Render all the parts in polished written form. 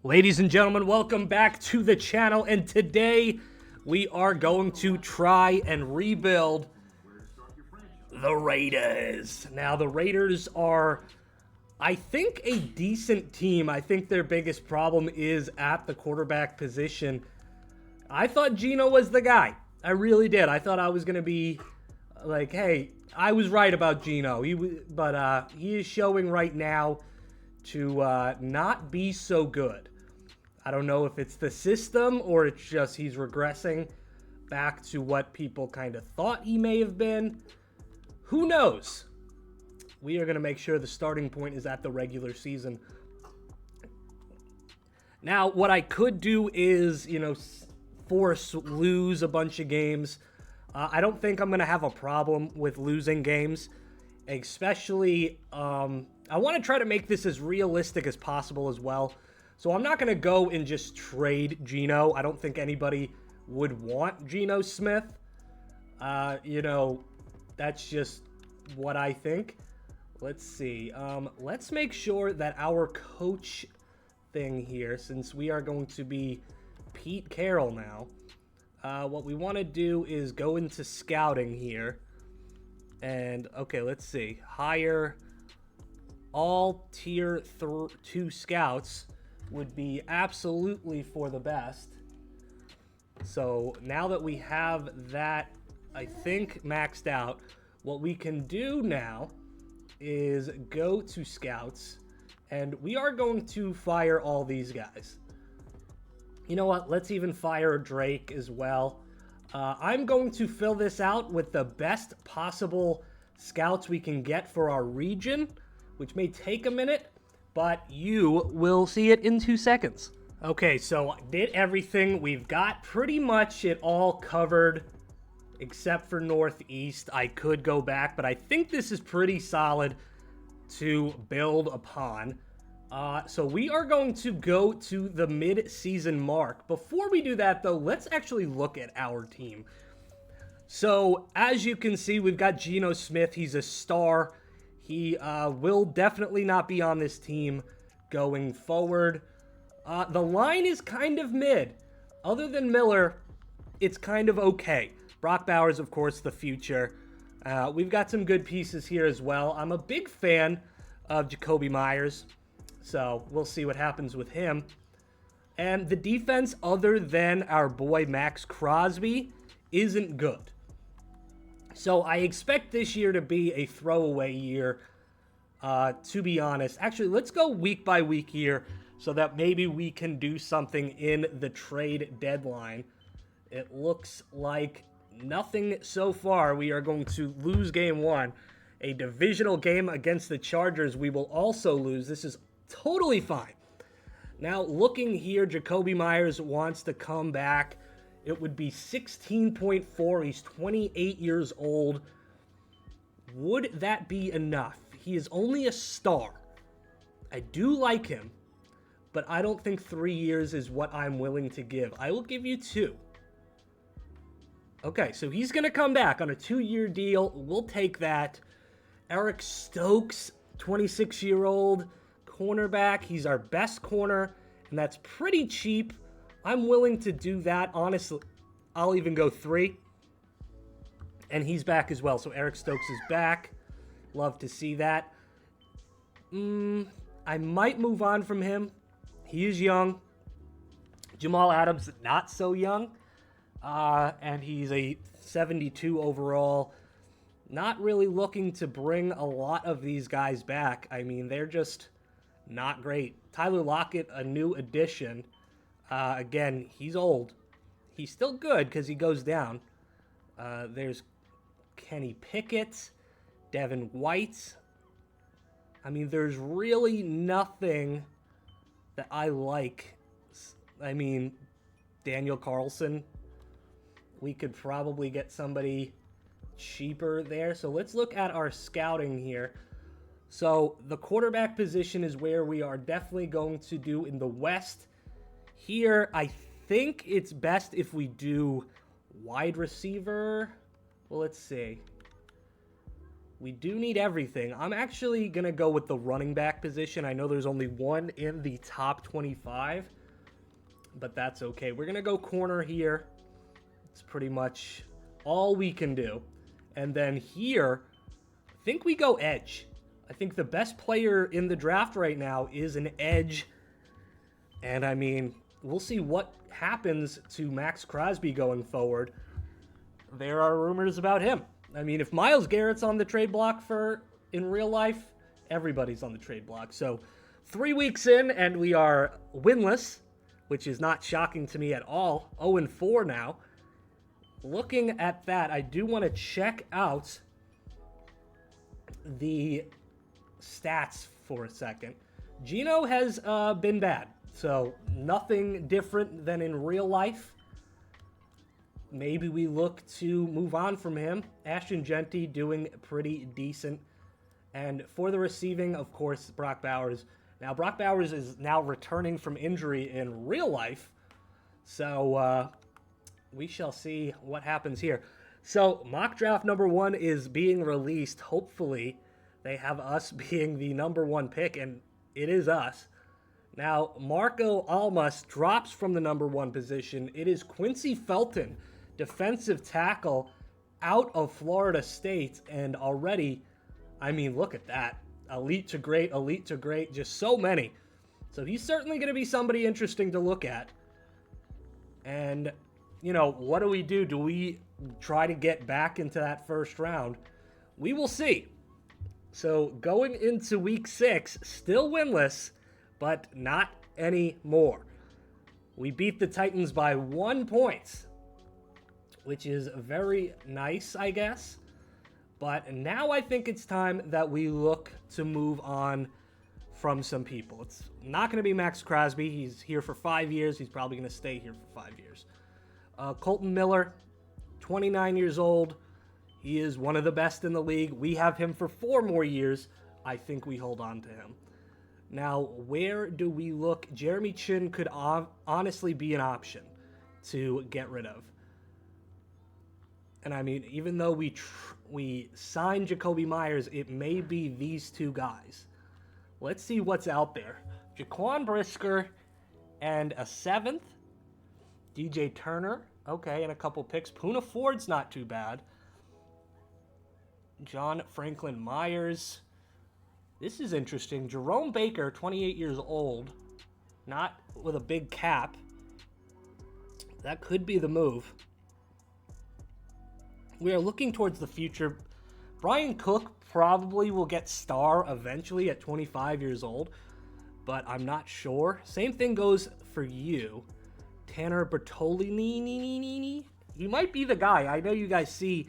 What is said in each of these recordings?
Ladies and gentlemen, welcome back to the channel, and today we are going to try and rebuild the Raiders. Now, the Raiders are, I think, a decent team. I think their biggest problem is at the quarterback position. I thought Geno was the guy. I really did. I thought I was going to be like, hey, I was right about Geno. But he is showing right now to not be so good. I don't know if it's the system or it's just he's regressing back to what people kind of thought he may have been. Who knows? We are going to make sure the starting point is at the regular season. Now, what I could do is, lose a bunch of games. I don't think I'm going to have a problem with losing games, especially I want to try to make this as realistic as possible as well. So I'm not going to go and just trade Geno. I don't think anybody would want Geno Smith. That's just what I think. Let's see. Let's make sure that our coach thing here, since we are going to be Pete Carroll now, what we want to do is go into scouting here. And, okay, let's see. Hire all tier 2 scouts would be absolutely for the best. So now that we have that, I think, maxed out, what we can do now is go to scouts, and we are going to fire all these guys. You know what? Let's even fire Drake as well. I'm going to fill this out with the best possible scouts we can get for our region, which may take a minute, but you will see it in 2 seconds. Okay, so I did everything. We've got pretty much it all covered, except for Northeast. I could go back, but I think this is pretty solid to build upon. So we are going to go to the mid-season mark. Before we do that, though, let's actually look at our team. So, as you can see, we've got Geno Smith. He's a star. He will definitely not be on this team going forward. The line is kind of mid. Other than Miller, it's kind of okay. Brock Bowers, of course, the future. We've got some good pieces here as well. I'm a big fan of Jacoby Myers, so we'll see what happens with him. And the defense, other than our boy Max Crosby, isn't good. So I expect this year to be a throwaway year, to be honest. Actually, let's go week by week here so that maybe we can do something in the trade deadline. It looks like nothing so far. We are going to lose game 1. A divisional game against the Chargers we will also lose. This is totally fine. Now, looking here, Jacoby Myers wants to come back. It would be 16.4. He's 28 years old. Would that be enough? He is only a star. I do like him, but I don't think 3 years is what I'm willing to give. I will give you 2. Okay, so he's going to come back on a 2-year deal. We'll take that. Eric Stokes, 26-year-old cornerback. He's our best corner, and that's pretty cheap. I'm willing to do that. Honestly, I'll even go 3. And he's back as well. So Eric Stokes is back. Love to see that. I might move on from him. He is young. Jamal Adams, not so young. And he's a 72 overall. Not really looking to bring a lot of these guys back. I mean, they're just not great. Tyler Lockett, a new addition. Again, he's old. He's still good because he goes down. There's Kenny Pickett, Devin White. I mean, there's really nothing that I like. I mean, Daniel Carlson. We could probably get somebody cheaper there. So let's look at our scouting here. So the quarterback position is where we are definitely going to do in the West. Here, I think it's best if we do wide receiver. Well, let's see. We do need everything. I'm actually going to go with the running back position. I know there's only one in the top 25, but that's okay. We're going to go corner here. It's pretty much all we can do. And then here, I think we go edge. I think the best player in the draft right now is an edge. And I mean, we'll see what happens to Max Crosby going forward. There are rumors about him. I mean, if Myles Garrett's on the trade block in real life, everybody's on the trade block. So 3 weeks in and we are winless, which is not shocking to me at all. 0-4 now. Looking at that, I do want to check out the stats for a second. Geno has been bad, so nothing different than in real life. Maybe we look to move on from him. Ashton Genty doing pretty decent. And for the receiving, of course, Brock Bowers. Now, Brock Bowers is now returning from injury in real life. So, we shall see what happens here. So, mock draft number 1 is being released. Hopefully, they have us being the number 1 pick, and it is us. Now, Marco Almas drops from the number 1 position. It is Quincy Felton, defensive tackle out of Florida State, and already, I mean, look at that. Elite to great, just so many. So he's certainly going to be somebody interesting to look at. And, you know, what do? Do we try to get back into that first round? We will see. So going into week 6, still winless, but not anymore. We beat the Titans by 1 point, which is very nice, I guess. But now I think it's time that we look to move on from some people. It's not going to be Max Crosby. He's here for 5 years. He's probably going to stay here for 5 years. Colton Miller, 29 years old. He is one of the best in the league. We have him for 4 more years. I think we hold on to him. Now, where do we look? Jeremy Chin could honestly be an option to get rid of. And I mean, even though we signed Jacoby Myers, it may be these 2 guys. Let's see what's out there. Jaquan Brisker and a 7th. DJ Turner, okay, and a couple picks. Poona Ford's not too bad. John Franklin Myers. This is interesting. Jerome Baker, 28 years old. Not with a big cap. That could be the move. We are looking towards the future. Brian Cook probably will get star eventually at 25 years old, but I'm not sure. Same thing goes for you. Tanner Bertolini. He might be the guy. I know you guys see.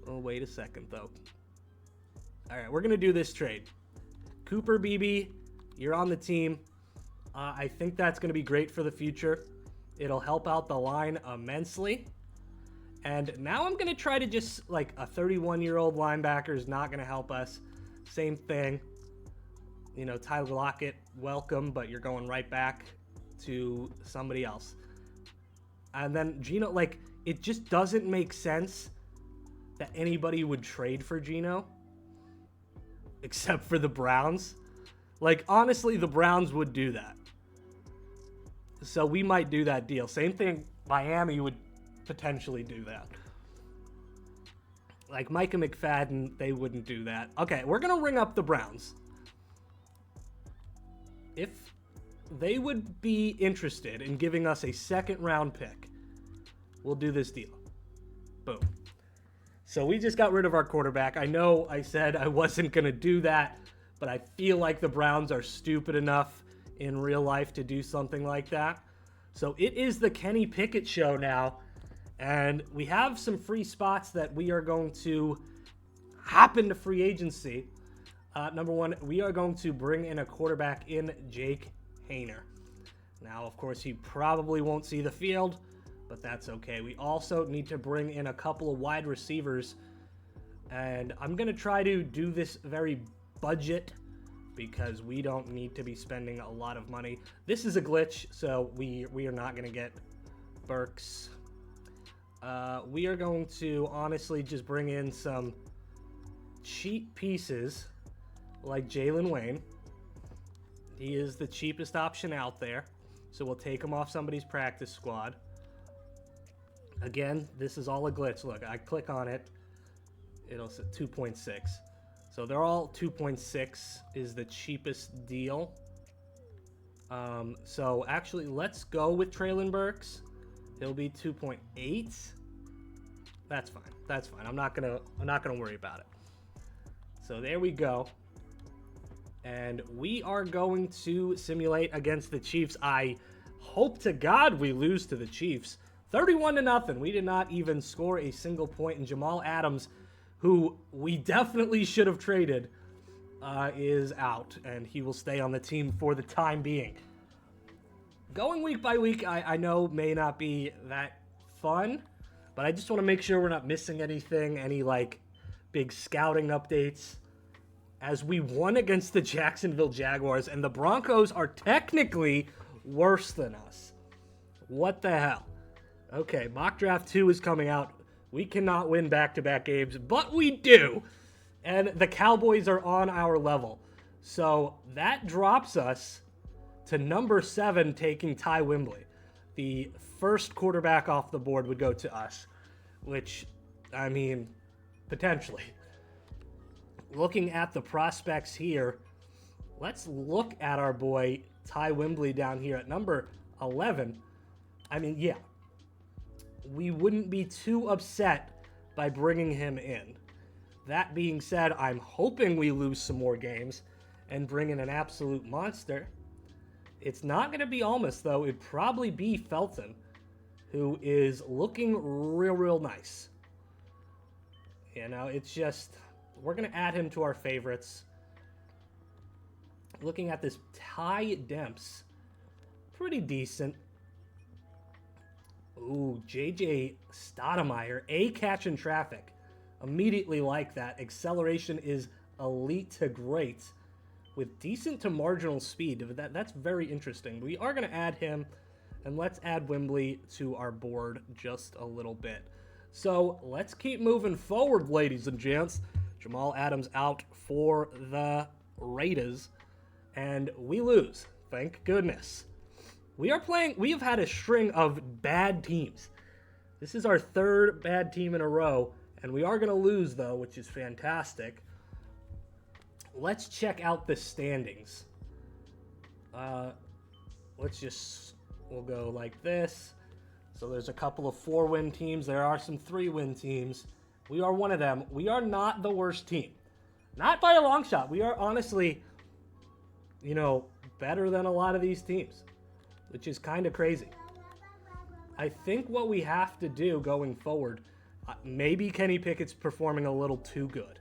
Oh, wait a second, though. All right, we're going to do this trade. Cooper Beebe, you're on the team. I think that's going to be great for the future. It'll help out the line immensely. And now I'm going to try to just, like, a 31-year-old linebacker is not going to help us. Same thing. You know, Tyler Lockett, welcome, but you're going right back to somebody else. And then Geno, like, it just doesn't make sense that anybody would trade for Geno except for the Browns. Like, honestly, the Browns would do that. So we might do that deal. Same thing, Miami would potentially do that. Like Micah McFadden, they wouldn't do that. Okay, we're going to ring up the Browns. If they would be interested in giving us a 2nd round pick, we'll do this deal. Boom. So we just got rid of our quarterback. I know I said I wasn't going to do that, but I feel like the Browns are stupid enough in real life to do something like that. So it is the Kenny Pickett show now. And we have some free spots that we are going to hop into free agency. Number 1, we are going to bring in a quarterback in Jake Haener. Now, of course, he probably won't see the field, but that's okay. We also need to bring in a couple of wide receivers. And I'm going to try to do this very budget because we don't need to be spending a lot of money. This is a glitch, so we are not going to get Burks. We are going to honestly just bring in some cheap pieces like Jalen Wayne. He is the cheapest option out there. So we'll take him off somebody's practice squad. Again, this is all a glitch. Look, I click on it. It'll say 2.6. So they're all 2.6 is the cheapest deal. So actually, let's go with Traylon Burks. He'll be 2.8. That's fine. That's fine. I'm not gonna worry about it. So there we go. And we are going to simulate against the Chiefs. I hope to God we lose to the Chiefs. 31-0. We did not even score a single point. And Jamal Adams, who we definitely should have traded, is out. And he will stay on the team for the time being. Going week by week, I know may not be that fun. But I just want to make sure we're not missing anything. Any, like, big scouting updates. As we won against the Jacksonville Jaguars, and the Broncos are technically worse than us. What the hell? Okay, Mock Draft 2 is coming out. We cannot win back-to-back games, but we do. And the Cowboys are on our level. So that drops us to number 7, taking Ty Wembley. The first quarterback off the board would go to us, which, I mean, potentially. Looking at the prospects here, let's look at our boy Ty Wembley down here at number 11. I mean, yeah, we wouldn't be too upset by bringing him in. That being said, I'm hoping we lose some more games and bring in an absolute monster. It's not going to be Almas, though. It'd probably be Felton, who is looking real nice. You know, it's just... We're going to add him to our favorites. Looking at this Ty Demps. Pretty decent. Ooh, JJ Stoudemire. A catch in traffic. Immediately like that. Acceleration is elite to great. With decent to marginal speed. That's very interesting. We are going to add him. And let's add Wembley to our board just a little bit. So let's keep moving forward, ladies and gents. Jamal Adams out for the Raiders, and we lose. Thank goodness. We have had a string of bad teams. This is our third bad team in a row, and we are going to lose, though, which is fantastic. Let's check out the standings. We'll go like this. So there's a couple of 4-win teams. There are some 3-win teams. We are one of them. We are not the worst team. Not by a long shot. We are honestly, better than a lot of these teams, which is kind of crazy. I think what we have to do going forward, maybe Kenny Pickett's performing a little too good.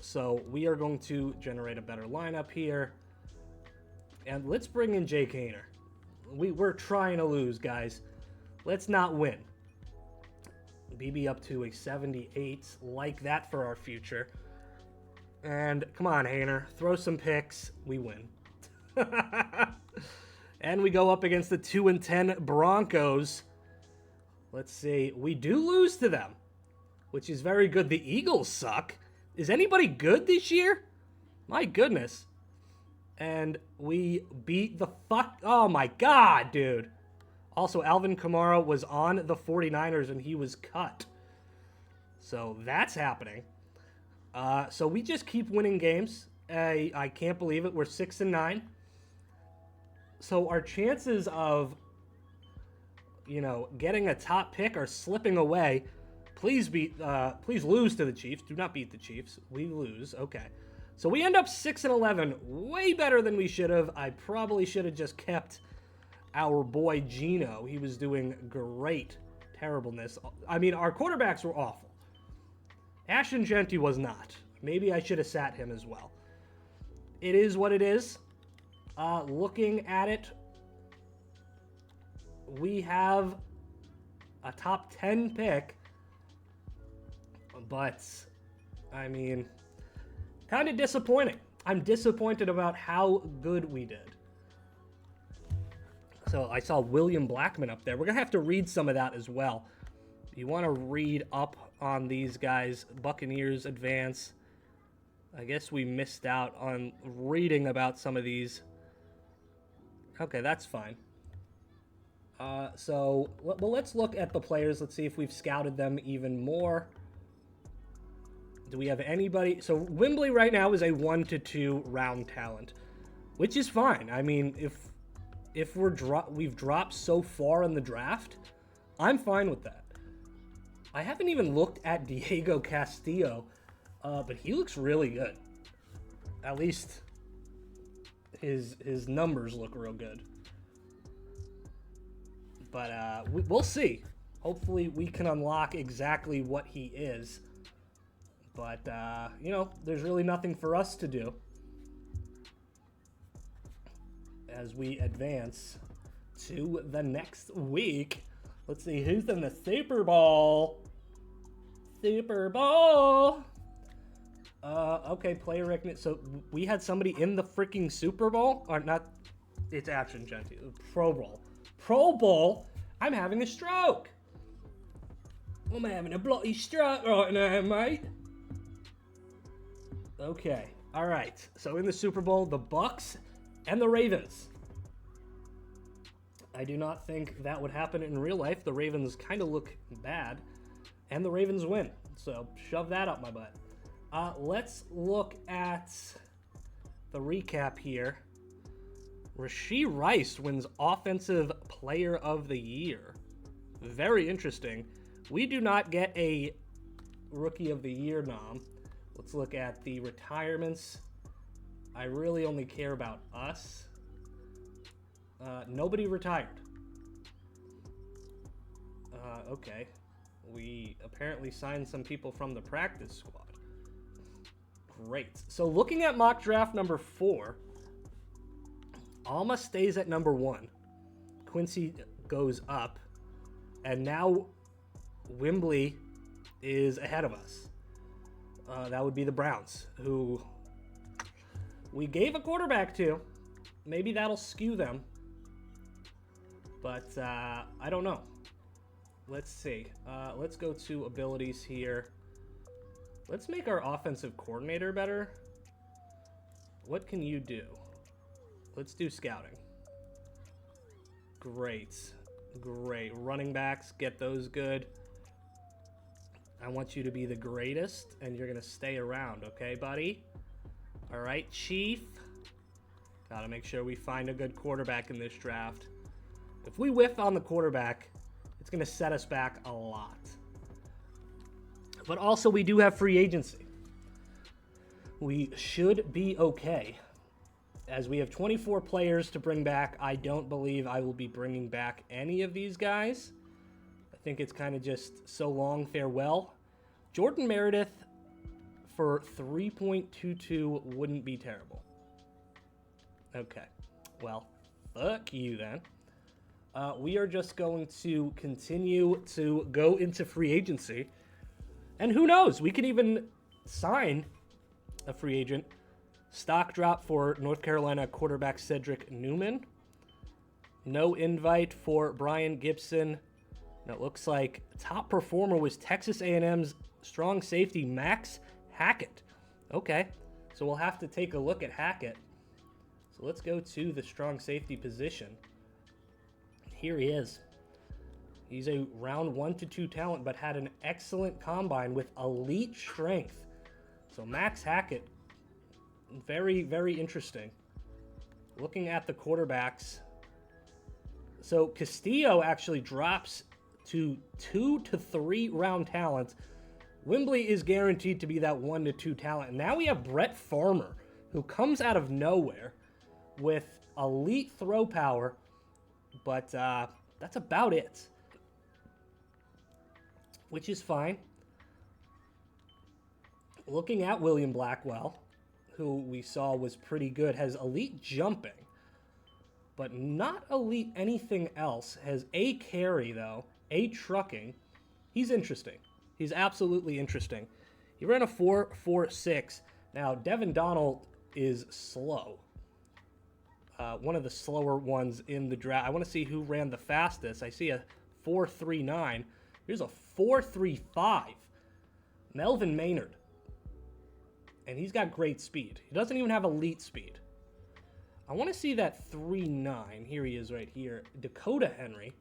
So we are going to generate a better lineup here. And let's bring in Jake Hayner. We're trying to lose, guys. Let's not win. BB up to a 78. Like that for our future. And come on, Hayner. Throw some picks. We win. And we go up against the 2-10 Broncos. Let's see. We do lose to them, which is very good. The Eagles suck. Is anybody good this year? My goodness. And we beat the fuck... Oh, my God, dude. Also, Alvin Kamara was on the 49ers, and he was cut. So that's happening. So we just keep winning games. I can't believe it. We're 6-9. So our chances of, getting a top pick are slipping away. Please lose to the Chiefs. Do not beat the Chiefs. We lose. Okay. So we end up 6-11. Way better than we should have. I probably should have just kept our boy Geno. He was doing great. Terribleness. I mean, our quarterbacks were awful. Ashton Genty was not. Maybe I should have sat him as well. It is what it is. Looking at it, we have a top 10 pick. But, I mean, kind of disappointing. I'm disappointed about how good we did. So I saw William Blackman up there. We're going to have to read some of that as well. You want to read up on these guys. Buccaneers advance. I guess we missed out on reading about some of these. Okay, that's fine. Well, let's look at the players. Let's see if we've scouted them even more. Do we have anybody? So Wembley right now is a 1 to 2 round talent, which is fine. I mean, if we've dropped so far in the draft, I'm fine with that. I haven't even looked at Diego Castillo, but he looks really good. At least his numbers look real good. But we'll see. Hopefully we can unlock exactly what he is. But, you know, there's really nothing for us to do as we advance to the next week. Let's see who's in the Super Bowl. Super Bowl. Okay, player recognition. So we had somebody in the freaking Super Bowl, or not? It's Action Genty. Pro Bowl. Pro Bowl. I'm having a stroke. I'm having a bloody stroke right now, mate. Okay. All right. So in the Super Bowl, the Bucks and the Ravens. I do not think that would happen in real life. The Ravens kind of look bad, and the Ravens win. So shove that up my butt. Let's look at the recap here. Rashee Rice wins Offensive Player of the Year. Very interesting. We do not get a Rookie of the Year nom. Let's look at the retirements. I really only care about us. Nobody retired. Okay. We apparently signed some people from the practice squad. Great. So looking at mock draft number 4, Alma stays at number 1. Quincy goes up. And now Wembley is ahead of us. That would be the Browns, who we gave a quarterback to. Maybe that'll skew them. But I don't know. Let's see. Let's go to abilities here. Let's make our offensive coordinator better. What can you do? Let's do scouting. Great. Great. Running backs, get those good. I want you to be the greatest, and you're going to stay around, okay, buddy? All right, Chief. Got to make sure we find a good quarterback in this draft. If we whiff on the quarterback, it's going to set us back a lot. But also, we do have free agency. We should be okay. As we have 24 players to bring back, I don't believe I will be bringing back any of these guys. I think it's kind of just so long, farewell. Jordan Meredith for 3.22 wouldn't be terrible. Okay. Well, fuck you then. We are just going to continue to go into free agency. And who knows? We could even sign a free agent. Stock drop for North Carolina quarterback Cedric Newman. No invite for Brian Gibson. And it looks like top performer was Texas A&M's strong safety Max Hackett. Okay, so we'll have to take a look at Hackett. So let's go to the strong safety position. Here he is. He's a round 1 to 2 talent, but had an excellent combine with elite strength. So Max Hackett, very, very interesting. Looking at the quarterbacks. So Castillo actually drops to 2 to 3 round talent. Wembley is guaranteed to be that 1 to 2 talent. And now we have Brett Farmer, who comes out of nowhere with elite throw power. But that's about it. Which is fine. Looking at William Blackwell, who we saw was pretty good, has elite jumping, but not elite anything else. Has a carry, though, a trucking. He's interesting. He's absolutely interesting. He ran a 4.46. Now, Devin Donald is slow. One of the slower ones in the draft. I want to see who ran the fastest. I see a 4.39. Here's a 4.35. Melvin Maynard. And he's got great speed. He doesn't even have elite speed. I want to see that 3.9. Here he is right here. Dakota Henry.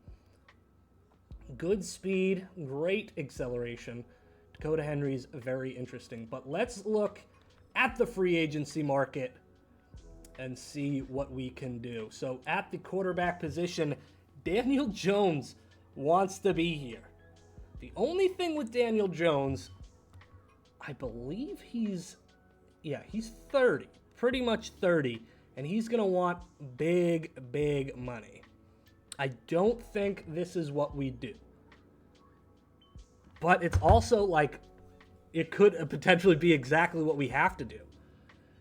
Good speed, great acceleration. Dakota Henry's very interesting. But let's look at the free agency market and see what we can do. So at the quarterback position, Daniel Jones wants to be here. The only thing with Daniel Jones, I believe he's 30, pretty much 30, and he's going to want big, big money. I don't think this is what we do. But it's also like, it could potentially be exactly what we have to do.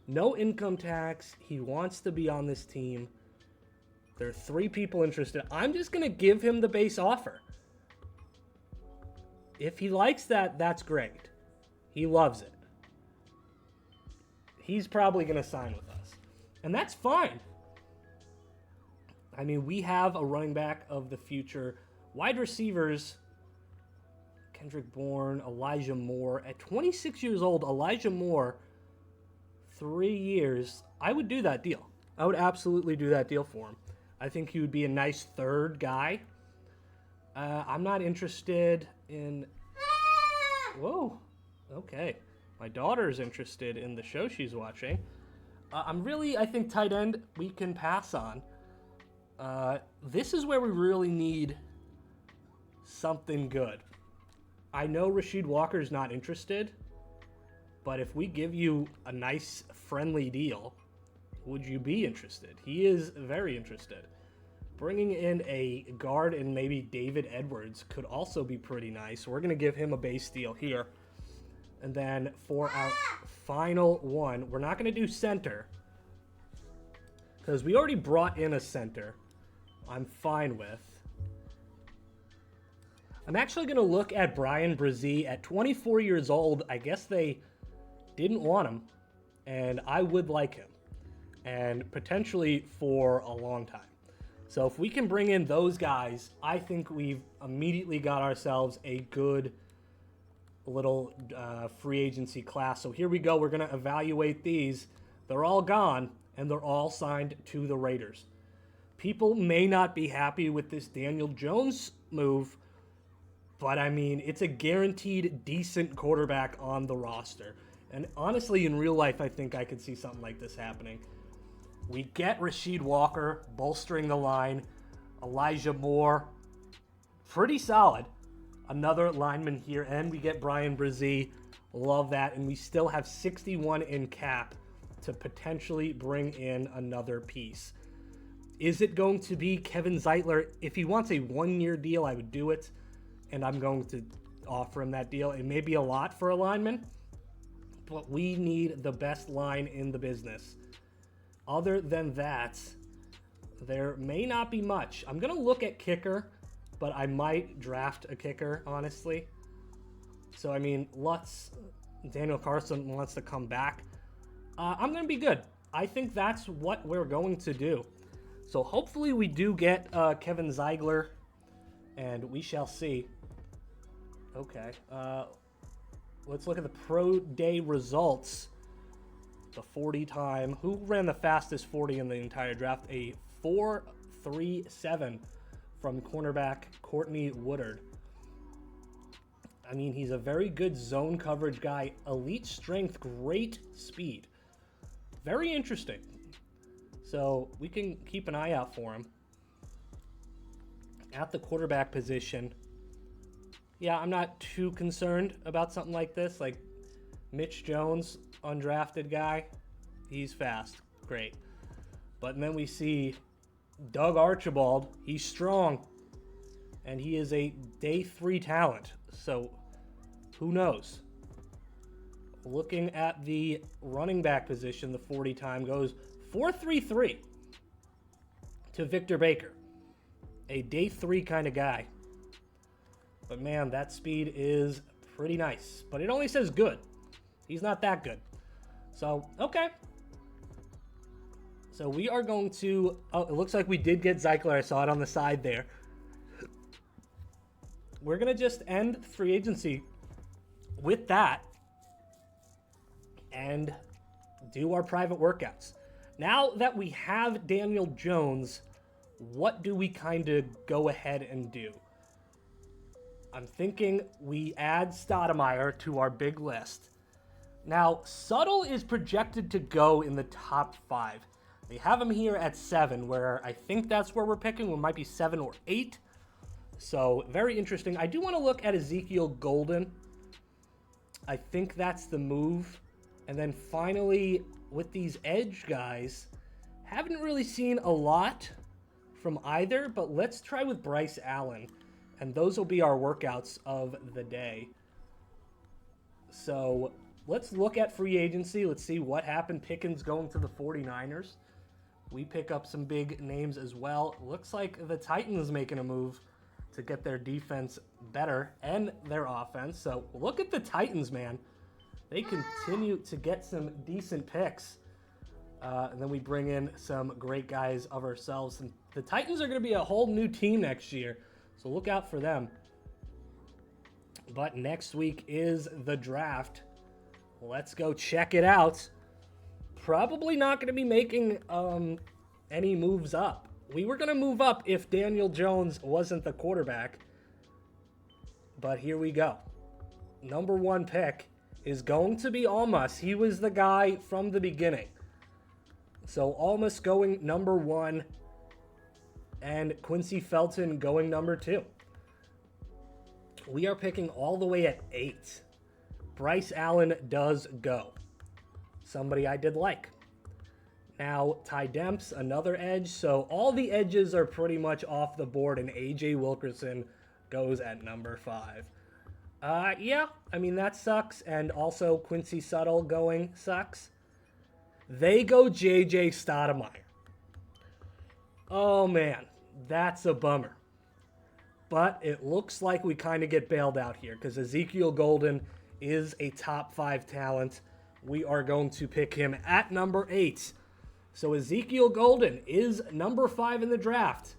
No income tax. He wants to be on this team. There are 3 people interested. I'm just going to give him the base offer. If he likes that, that's great. He loves it. He's probably going to sign with us. And that's fine. I mean, we have a running back of the future. Wide receivers, Kendrick Bourne, Elijah Moore. At 26 years old, Elijah Moore, 3 years. I would do that deal. I would absolutely do that deal for him. I think he would be a nice third guy. I'm not interested in... Whoa. Okay. My daughter's interested in the show she's watching. I think tight end we can pass on. This is where we really need something good. I know Rasheed Walker's not interested, but if we give you a nice, friendly deal, would you be interested? He is very interested. Bringing in a guard and maybe David Edwards could also be pretty nice. We're going to give him a base deal here. And then for our final one, we're not going to do center because we already brought in a center. I'm fine with. I'm actually going to look at Brian Brzee at 24 years old. I guess they didn't want him, and I would like him, and potentially for a long time. So if we can bring in those guys, I think we've immediately got ourselves a good little free agency class. So here we go. We're going to evaluate these. They're all gone, and they're all signed to the Raiders. People may not be happy with this Daniel Jones move, but I mean, it's a guaranteed decent quarterback on the roster. And honestly, in real life, I think I could see something like this happening. We get Rasheed Walker bolstering the line. Elijah Moore, pretty solid. Another lineman here, and we get Brian Brzee. Love that. And we still have 61 in cap to potentially bring in another piece. Is it going to be Kevin Zeitler? If he wants a 1-year deal, I would do it. And I'm going to offer him that deal. It may be a lot for a lineman, but we need the best line in the business. Other than that, there may not be much. I'm going to look at kicker, but I might draft a kicker, honestly. So, I mean, Daniel Carson wants to come back. I'm going to be good. I think that's what we're going to do. So, hopefully we do get Kevin Zeitler, and we shall see. Okay. Let's look at the Pro Day results. The 40 time. Who ran the fastest 40 in the entire draft? A 4.37 from cornerback Courtney Woodard. I mean, he's a very good zone coverage guy. Elite strength, great speed. Very interesting. So we can keep an eye out for him. At the quarterback position, yeah, I'm not too concerned about something like this. Like Mitch Jones, undrafted guy, he's fast, great. But then we see Doug Archibald, he's strong, and he is a day 3 talent. So who knows? Looking at the running back position, the 40 time goes 4.33 to Victor Baker, a day 3 kind of guy. But man, that speed is pretty nice. But it only says good. He's not that good. So, okay. So we are going to... Oh, it looks like we did get Zeitler. I saw it on the side there. We're going to just end free agency with that and do our private workouts. Now that we have Daniel Jones, what do we kind of go ahead and do? I'm thinking we add Stoudemire to our big list. Now, Subtle is projected to go in the top 5. They have him here at 7, where I think that's where we're picking. It might be 7 or 8. So, very interesting. I do want to look at Ezekiel Golden. I think that's the move. And then finally, with these edge guys, haven't really seen a lot from either, but let's try with Bryce Allen. And those will be our workouts of the day. So, let's look at free agency. Let's see what happened. Pickens going to the 49ers. We pick up some big names as well. Looks like the Titans making a move to get their defense better and their offense. So look at the Titans, man. They continue to get some decent picks. And then we bring in some great guys of ourselves. And the Titans are going to be a whole new team next year. So look out for them. But next week is the draft. Let's go check it out. Probably not going to be making any moves up. We were going to move up if Daniel Jones wasn't the quarterback. But here we go. Number 1 pick is going to be Almas. He was the guy from the beginning. So Almas going number 1. And Quincy Felton going number 2. We are picking all the way at 8. Bryce Allen does go. Somebody I did like. Now, Ty Demps, another edge. So all the edges are pretty much off the board, and A.J. Wilkerson goes at number 5. Yeah, I mean, that sucks. And also Quincy Subtle going sucks. They go J.J. Stoudemire. Oh, man. That's a bummer. But it looks like we kind of get bailed out here because Ezekiel Golden is a top 5 talent. We are going to pick him at number 8. So Ezekiel Golden is number 5 in the draft.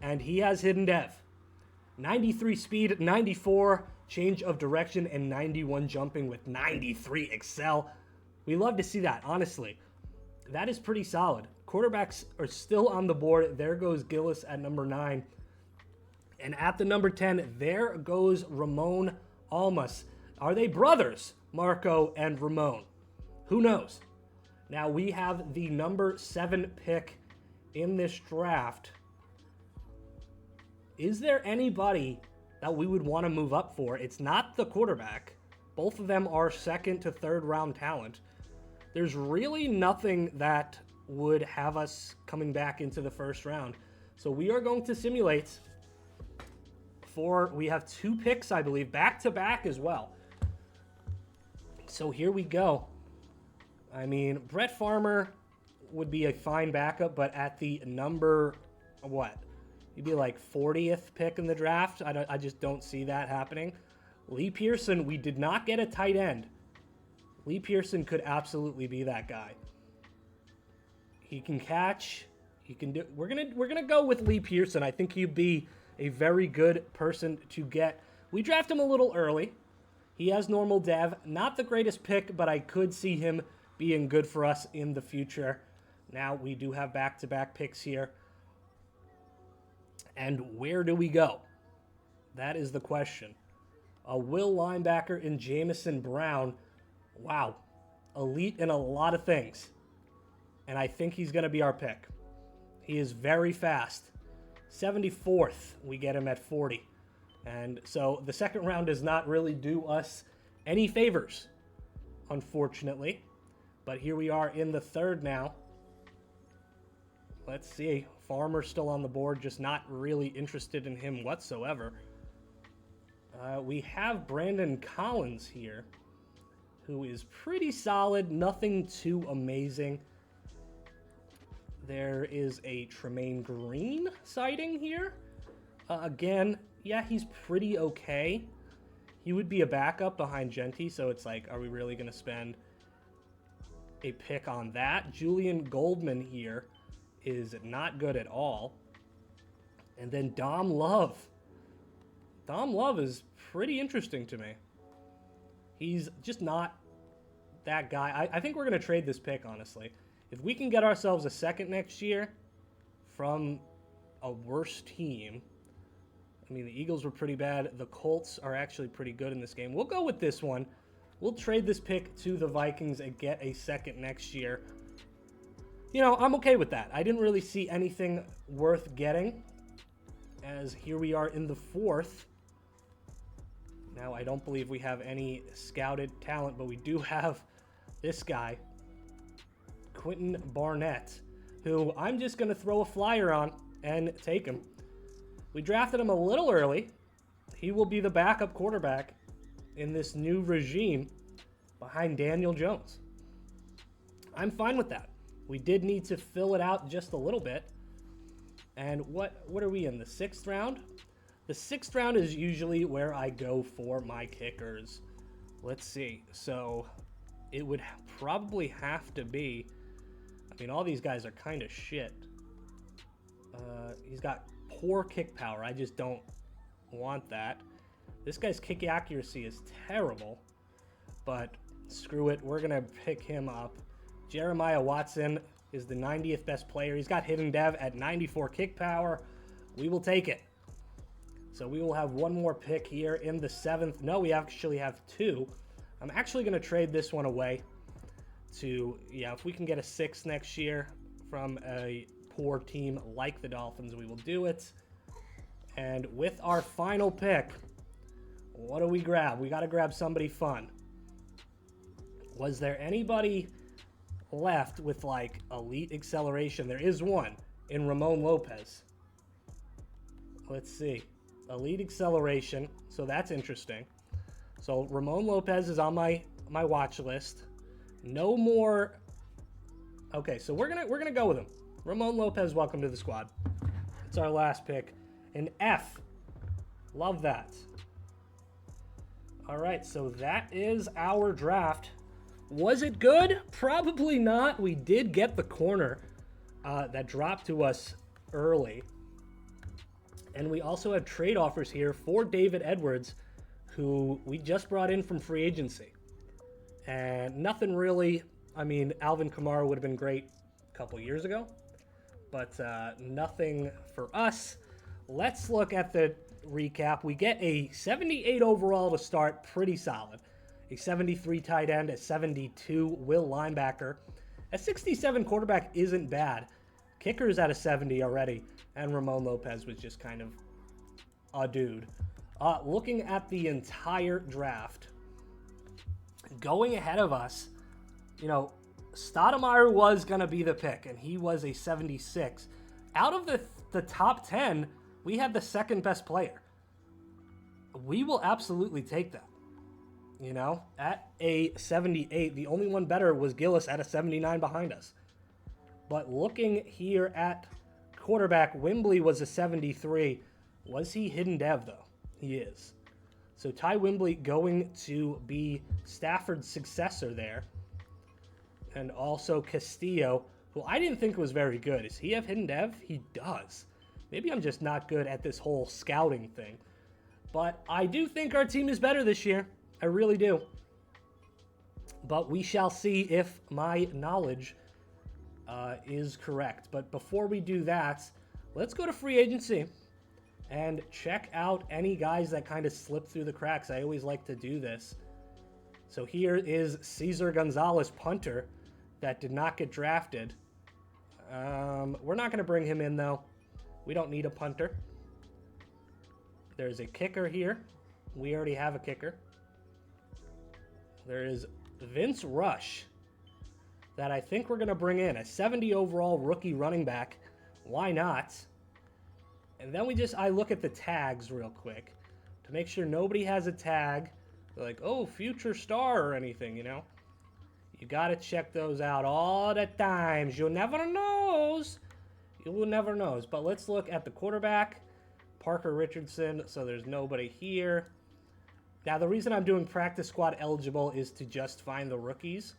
And he has hidden dev. 93 speed, 94 change of direction, and 91 jumping with 93 excel. We love to see that, honestly. That is pretty solid. Quarterbacks are still on the board. There goes Gillis at number 9. And at the number 10, there goes Ramon Almas. Are they brothers, Marco and Ramon? Who knows? Now we have the number 7 pick in this draft. Is there anybody that we would want to move up for? It's not the quarterback. Both of them are 2nd to 3rd round talent. There's really nothing that would have us coming back into the 1st round. So we are going to simulate we have 2 picks, I believe, back to back as well. So here we go. I mean, Brett Farmer would be a fine backup, but at the number, what? He'd be like 40th pick in the draft. I just don't see that happening. Lee Pearson, we did not get a tight end. Lee Pearson could absolutely be that guy. He can catch. He can do. We're gonna go with Lee Pearson. I think he'd be a very good person to get. We draft him a little early. He has normal dev. Not the greatest pick, but I could see him being good for us in the future. Now we do have back-to-back picks here. And where do we go? That is the question. A will linebacker in Jamison Brown. Wow. Elite in a lot of things. And I think he's going to be our pick. He is very fast. 74th, we get him at 40. And so the 2nd round does not really do us any favors, unfortunately. But here we are in the 3rd now. Let's see. Farmer's still on the board, just not really interested in him whatsoever. We have Brandon Collins here, who is pretty solid, nothing too amazing. There is a Tremaine Green sighting here. Again, yeah, he's pretty okay. He would be a backup behind Genty, so it's like, are we really going to spend a pick on that? Julian Goldman here is not good at all. And then Dom Love. Dom Love is pretty interesting to me. He's just not that guy. I think we're going to trade this pick, honestly. If we can get ourselves a second next year from a worse team, I mean, the Eagles were pretty bad. The Colts are actually pretty good in this game. We'll go with this one. We'll trade this pick to the Vikings and get a second next year. You know, I'm okay with that. I didn't really see anything worth getting, as here we are in the 4th. Now, I don't believe we have any scouted talent, but we do have this guy, Quentin Barnett, who I'm just going to throw a flyer on and take him. We drafted him a little early. He will be the backup quarterback in this new regime behind Daniel Jones. I'm fine with that. We did need to fill it out just a little bit. And what are we in, the 6th round? The 6th round is usually where I go for my kickers. Let's see. So it would probably have to be, I mean, all these guys are kind of shit. He's got poor kick power. I just don't want that. This guy's kick accuracy is terrible, but screw it. We're going to pick him up. Jeremiah Watson is the 90th best player. He's got hidden dev at 94 kick power. We will take it. So we will have one more pick here in the 7th. No, we actually have 2. I'm actually going to trade this one away to, yeah, if we can get a 6th next year from a poor team like the Dolphins, we will do it. And with our final pick, what do we grab? We got to grab somebody fun. Was there anybody left with like elite acceleration? There is one in Ramon Lopez. Let's see. Elite acceleration. So that's interesting. So Ramon Lopez is on my watch list. No more. Okay, so we're gonna go with him. Ramon Lopez, welcome to the squad. It's our last pick. An F. Love that. All right, so that is our draft. Was it good? Probably not. We did get the corner that dropped to us early. And we also have trade offers here for David Edwards, who we just brought in from free agency. And nothing really, I mean, Alvin Kamara would have been great a couple years ago, but nothing for us. Let's look at the recap. We get a 78 overall to start, pretty solid. A 73 tight end, a 72 will linebacker. A 67 quarterback isn't bad. Kicker's at a 70 already, and Ramon Lopez was just kind of a dude. Looking at the entire draft, going ahead of us, you know, Stoudemire was going to be the pick, and he was a 76. Out of the top 10, we had the second best player. We will absolutely take that. You know, at a 78, the only one better was Gillis at a 79 behind us. But looking here at quarterback, Wembley was a 73. Was he hidden dev, though? He is. So Ty Wembley going to be Stafford's successor there. And also Castillo, who I didn't think was very good. Does he have hidden dev? He does. Maybe I'm just not good at this whole scouting thing. But I do think our team is better this year. I really do. But we shall see if my knowledge is correct. But before we do that, let's go to free agency and check out any guys that kind of slip through the cracks. I always like to do this. So here is Cesar Gonzalez, punter, that did not get drafted. We're not going to bring him in, though. We don't need a punter. There's a kicker here. We already have a kicker. There is Vince Rush that I think we're going to bring in. A 70 overall rookie running back. Why not? And then I look at the tags real quick to make sure nobody has a tag. They're like, oh, future star or anything, you know? You got to check those out all the times. You never knows. You will never knows. But let's look at the quarterback, Parker Richardson. So there's nobody here. Now, the reason I'm doing practice squad eligible is to just find the rookies,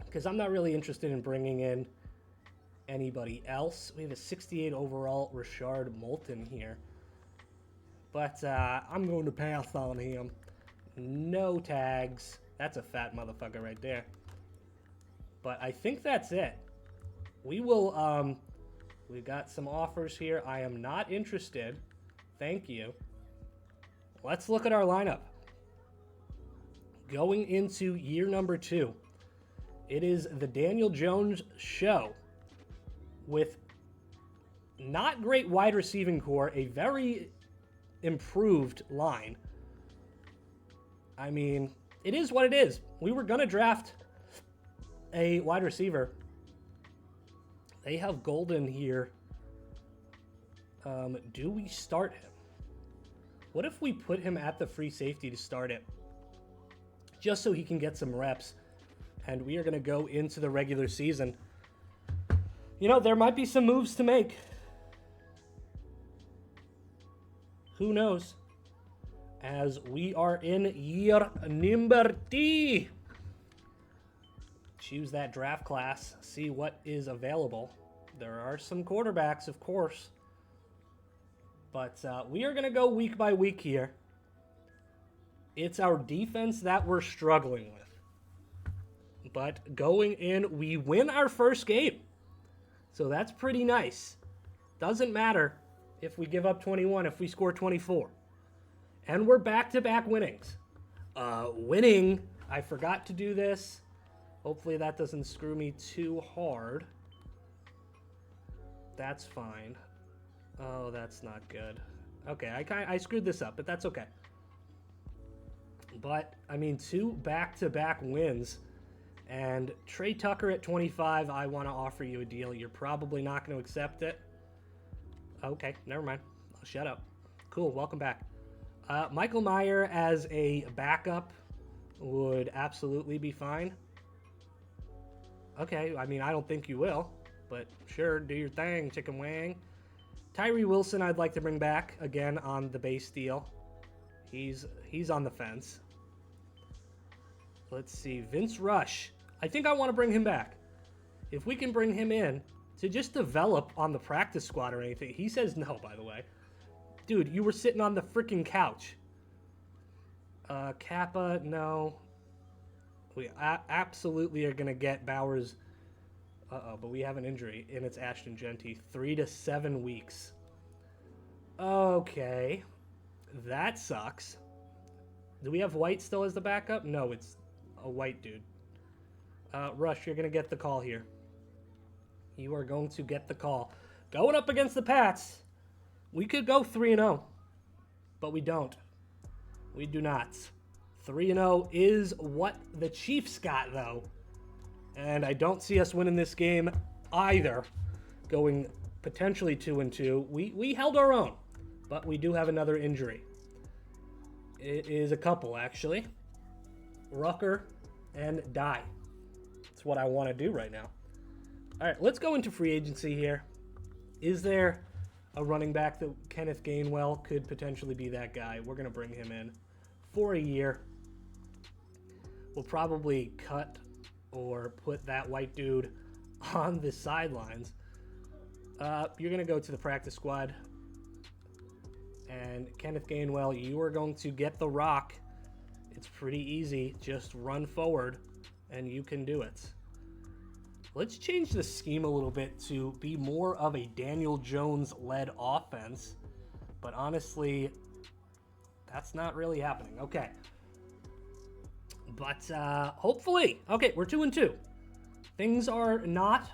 because I'm not really interested in bringing in anybody else. We have a 68 overall Rashard Moulton here, but I'm going to pass on him. No tags. That's a fat motherfucker right there. But I think that's it. We will, we've got some offers here. I am not interested. Thank you. Let's look at our lineup. Going into year number 2, it is the Daniel Jones show with not great wide receiving core, a very improved line. I mean, it is what it is. We were going to draft a wide receiver. They have Golden here. Do we start him? What if we put him at the free safety to start it? Just so he can get some reps. And we are going to go into the regular season. You know, there might be some moves to make. Who knows? As we are in year number 3. Choose that draft class. See what is available. There are some quarterbacks, of course. But we are going to go week by week here. It's our defense that we're struggling with. But going in, we win our first game. So that's pretty nice. Doesn't matter if we give up 21, if we score 24. And we're back-to-back winnings. Winning, I forgot to do this. Hopefully that doesn't screw me too hard. That's fine. Oh, that's not good. Okay, I screwed this up, but that's okay. But, I mean, 2 back-to-back wins. And Trey Tucker at 25, I want to offer you a deal. You're probably not going to accept it. Okay, never mind. I'll shut up. Cool, welcome back. Michael Mayer as a backup would absolutely be fine. Okay, I mean, I don't think you will. But sure, do your thing, chicken wing. Tyree Wilson I'd like to bring back, again, on the base deal. He's on the fence. Let's see, Vince Rush. I think I want to bring him back. If we can bring him in to just develop on the practice squad or anything. He says no, by the way. Dude, you were sitting on the freaking couch. Kappa, no. We absolutely are going to get Bowers. But we have an injury, and it's Ashton Genty. 3 to 7 weeks. Okay. That sucks. Do we have White still as the backup? No, it's a White dude. Rush, you're going to get the call here. You are going to get the call. Going up against the Pats. We could go 3-0, but we don't. We do not. 3-0 is what the Chiefs got, though. And I don't see us winning this game either. Going potentially 2-2. We held our own, but we do have another injury. It is a couple, actually. Rucker and Dye. That's what I want to do right now. All right, let's go into free agency here. Is there a running back that Kenneth Gainwell could potentially be that guy? We're going to bring him in for a year. We'll probably cut or put that White dude on the sidelines. You're going to go to the practice squad. And Kenneth Gainwell, you are going to get the rock. It's pretty easy. Just run forward, and you can do it. Let's change the scheme a little bit to be more of a Daniel Jones-led offense. But honestly, that's not really happening. Okay. But hopefully, okay, we're 2-2. Things are not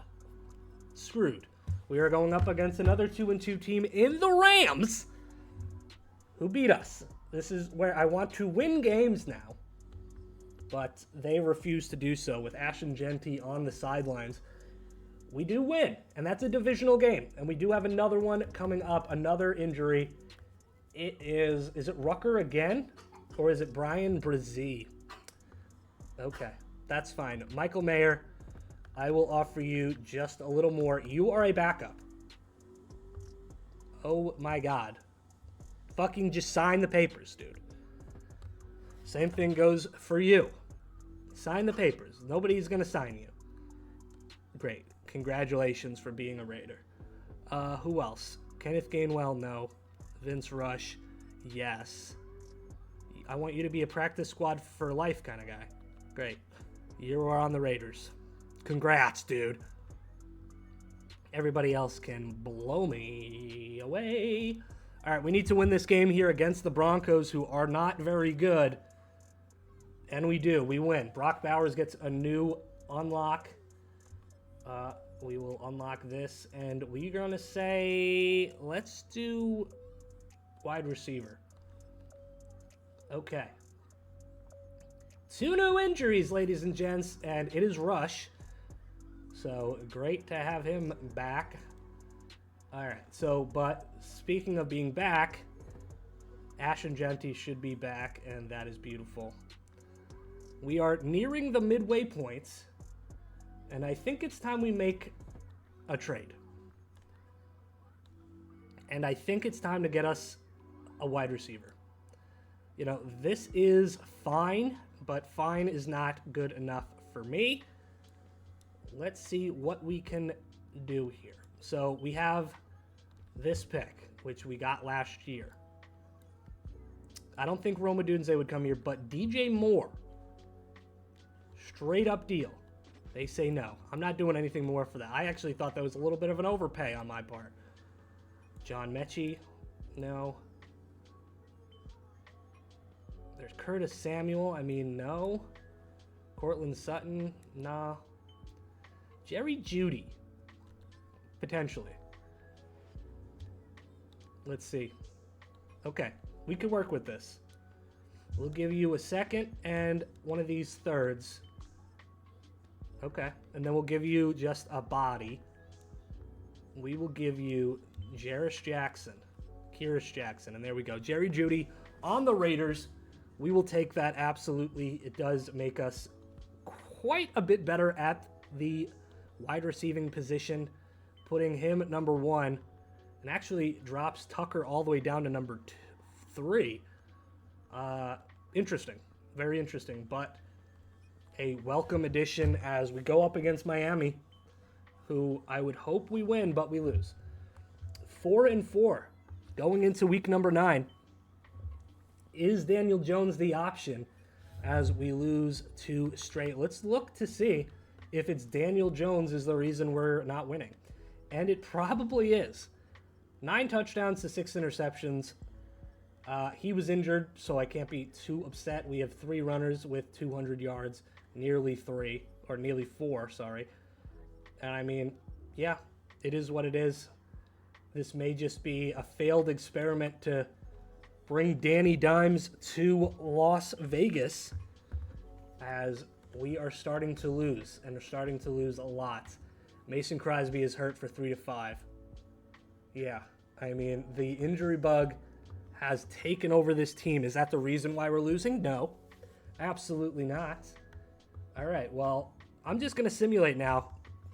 screwed. We are going up against another 2-2 team in the Rams, who beat us. This is where I want to win games now. But they refuse to do so with Ashton Genty on the sidelines. We do win, and that's a divisional game. And we do have another one coming up, another injury. Is it Rucker again? Or is it Brian Brzee? Okay, that's fine. Michael Mayer, I will offer you just a little more. You are a backup. Oh my God. Fucking just sign the papers, dude. Same thing goes for you. Sign the papers. Nobody's going to sign you. Great. Congratulations for being a Raider. Who else? Kenneth Gainwell, no. Vince Rush, yes. I want you to be a practice squad for life kind of guy. Great. You are on the Raiders. Congrats, dude. Everybody else can blow me away. All right, we need to win this game here against the Broncos, who are not very good. And we do. We win. Brock Bowers gets a new unlock. We will unlock this, and we're going to say, let's do wide receiver. Okay. 2 new injuries, ladies and gents, and it is Rush. So, great to have him back. All right, so, but speaking of being back, Ashton Genty should be back, and that is beautiful. We are nearing the midway points, and I think it's time we make a trade. And I think it's time to get us a wide receiver. You know, this is fine, but fine is not good enough for me. Let's see what we can do here. So we have this pick, which we got last year. I don't think Roma Dunze would come here, but DJ Moore, straight up deal. They say no. I'm not doing anything more for that. I actually thought that was a little bit of an overpay on my part. John Mechie, no. There's Curtis Samuel, I mean, no. Cortland Sutton, nah. Jerry Jeudy, potentially. Let's see. Okay, we can work with this. We'll give you a second and one of these thirds. Okay, and then we'll give you just a body. We will give you Kyrus Jackson, and there we go. Jerry Jeudy on the Raiders. We will take that, absolutely. It does make us quite a bit better at the wide receiving position, putting him at number 1, and actually drops Tucker all the way down to number 3. Interesting, very interesting, but a welcome addition as we go up against Miami, who I would hope we win, but we lose. 4-4 going into week number 9. Is Daniel Jones the option as we lose 2 straight? Let's look to see if it's Daniel Jones is the reason we're not winning. And it probably is. 9 touchdowns to 6 interceptions. He was injured, so I can't be too upset. We have 3 runners with 200 yards, nearly 4, sorry. And I mean, yeah, it is what it is. This may just be a failed experiment to bring Danny Dimes to Las Vegas, as we are starting to lose, and are starting to lose a lot. Mason Crosby is hurt for 3 to 5. Yeah, I mean, the injury bug has taken over this team. Is that the reason why we're losing? No, absolutely not. All right, well, I'm just going to simulate now.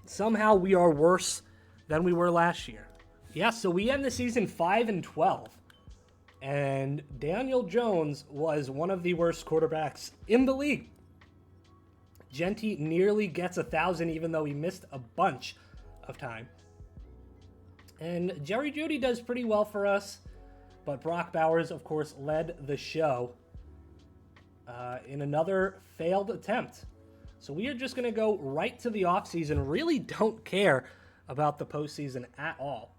Somehow we are worse than we were last year. Yeah, so we end the season 5-12. And Daniel Jones was one of the worst quarterbacks in the league. Genty nearly gets 1,000, even though he missed a bunch of time. And Jerry Jeudy does pretty well for us. But Brock Bowers, of course, led the show in another failed attempt. So we are just going to go right to the offseason. Really don't care about the postseason at all.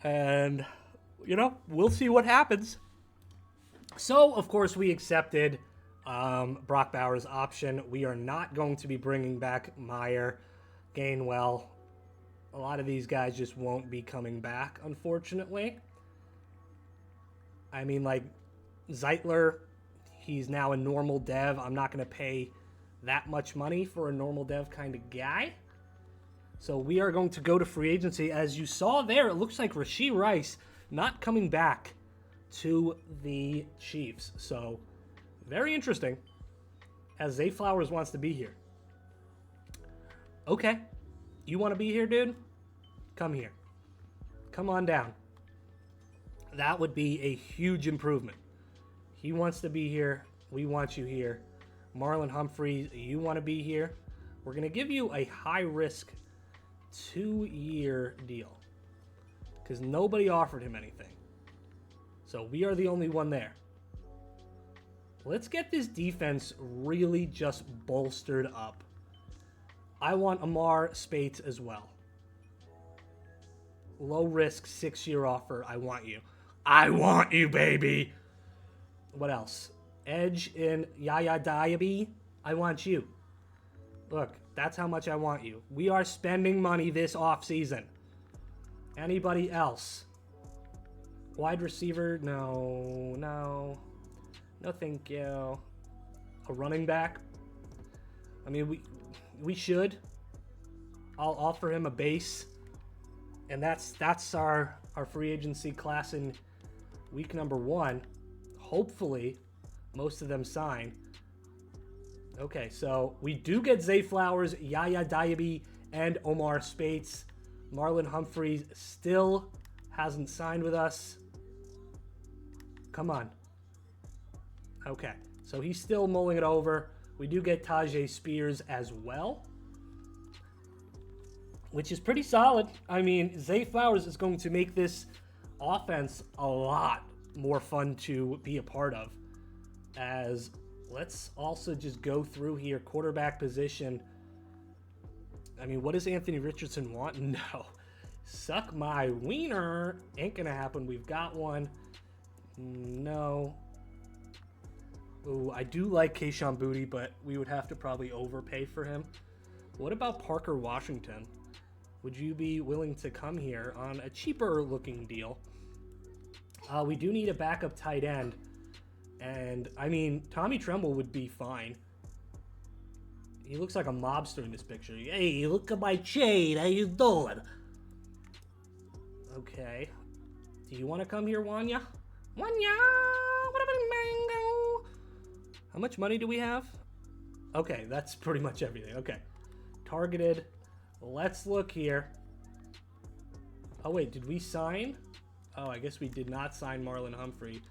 And, you know, we'll see what happens. So, of course, we accepted Brock Bowers' option. We are not going to be bringing back Meyer, Gainwell. A lot of these guys just won't be coming back, unfortunately. I mean, like, Zeitler, he's now a normal dev. I'm not going to pay that much money for a normal dev kind of guy. So we are going to go to free agency. As you saw there, it looks like Rashee Rice not coming back to the Chiefs. So very interesting, as Zay Flowers wants to be here. Okay, you want to be here, dude? Come here. Come on down. That would be a huge improvement. He wants to be here. We want you here. Marlon Humphrey, you want to be here? We're going to give you a high-risk 2-year deal because nobody offered him anything. So we are the only one there. Let's get this defense really just bolstered up. I want Amar Spates as well. Low risk 6-year offer. I want you. I want you, baby. What else? Edge in Yaya Diaby. I want you. Look, that's how much I want you. We are spending money this offseason. Anybody else? Wide receiver? No. No, thank you. A running back? I mean, we should. I'll offer him a base. And that's our free agency class in week number 1. Hopefully, most of them sign. Okay, so we do get Zay Flowers, Yaya Diaby, and Omar Spates. Marlon Humphreys still hasn't signed with us. Come on. Okay, so he's still mulling it over. We do get Tajay Spears as well, which is pretty solid. I mean, Zay Flowers is going to make this offense a lot more fun to be a part of. As let's also just go through here. Quarterback position. I mean, what does Anthony Richardson want? No. Suck my wiener. Ain't gonna happen. We've got one. No. Ooh, I do like Kayshon Boutte, but we would have to probably overpay for him. What about Parker Washington? Would you be willing to come here on a cheaper looking deal? We do need a backup tight end. And, I mean, Tommy Tremble would be fine. He looks like a mobster in this picture. Hey, look at my chain. How you doing? Okay. Do you want to come here, Wanya? Wanya! What about mango? How much money do we have? Okay, that's pretty much everything. Okay. Targeted. Let's look here. Oh, wait. Did we sign? Oh, I guess we did not sign Marlon Humphrey.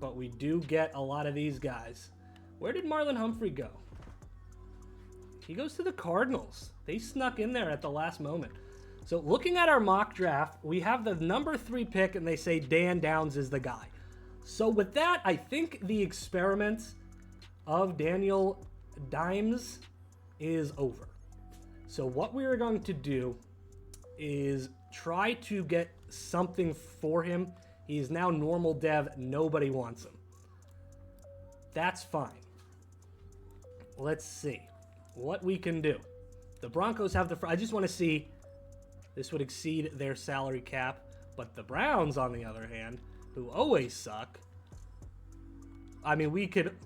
But we do get a lot of these guys. Where did Marlon Humphrey go? He goes to the Cardinals. They snuck in there at the last moment. So looking at our mock draft, we have the number 3 pick, and they say Dan Downs is the guy. So with that, I think the experiment of Daniel Dimes is over. So what we're going to do is try to get something for him. He is now normal dev. Nobody wants him. That's fine. Let's see what we can do. The Broncos have I just want to see. This would exceed their salary cap. But the Browns, on the other hand, who always suck. I mean, we could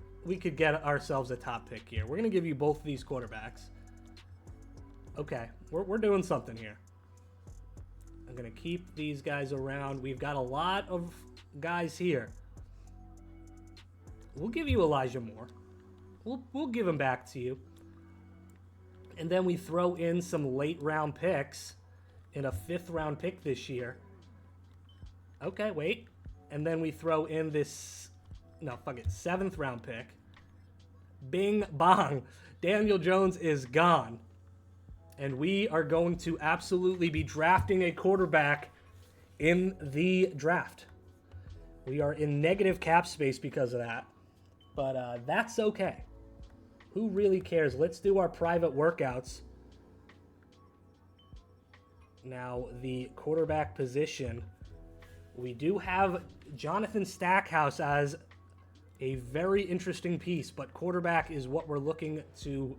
get ourselves a top pick here. We're going to give you both of these quarterbacks. Okay, we're doing something here. I'm going to keep these guys around. We've got a lot of guys here. We'll give you Elijah Moore. We'll give him back to you. And then we throw in some late round picks in a 5th round pick this year. Okay, wait. And then we throw in this, no, fuck it, 7th round pick. Bing bong. Daniel Jones is gone. And we are going to absolutely be drafting a quarterback in the draft. We are in negative cap space because of that. But that's okay. Who really cares? Let's do our private workouts. Now, the quarterback position. We do have Jonathan Stackhouse as a very interesting piece, but quarterback is what we're looking to,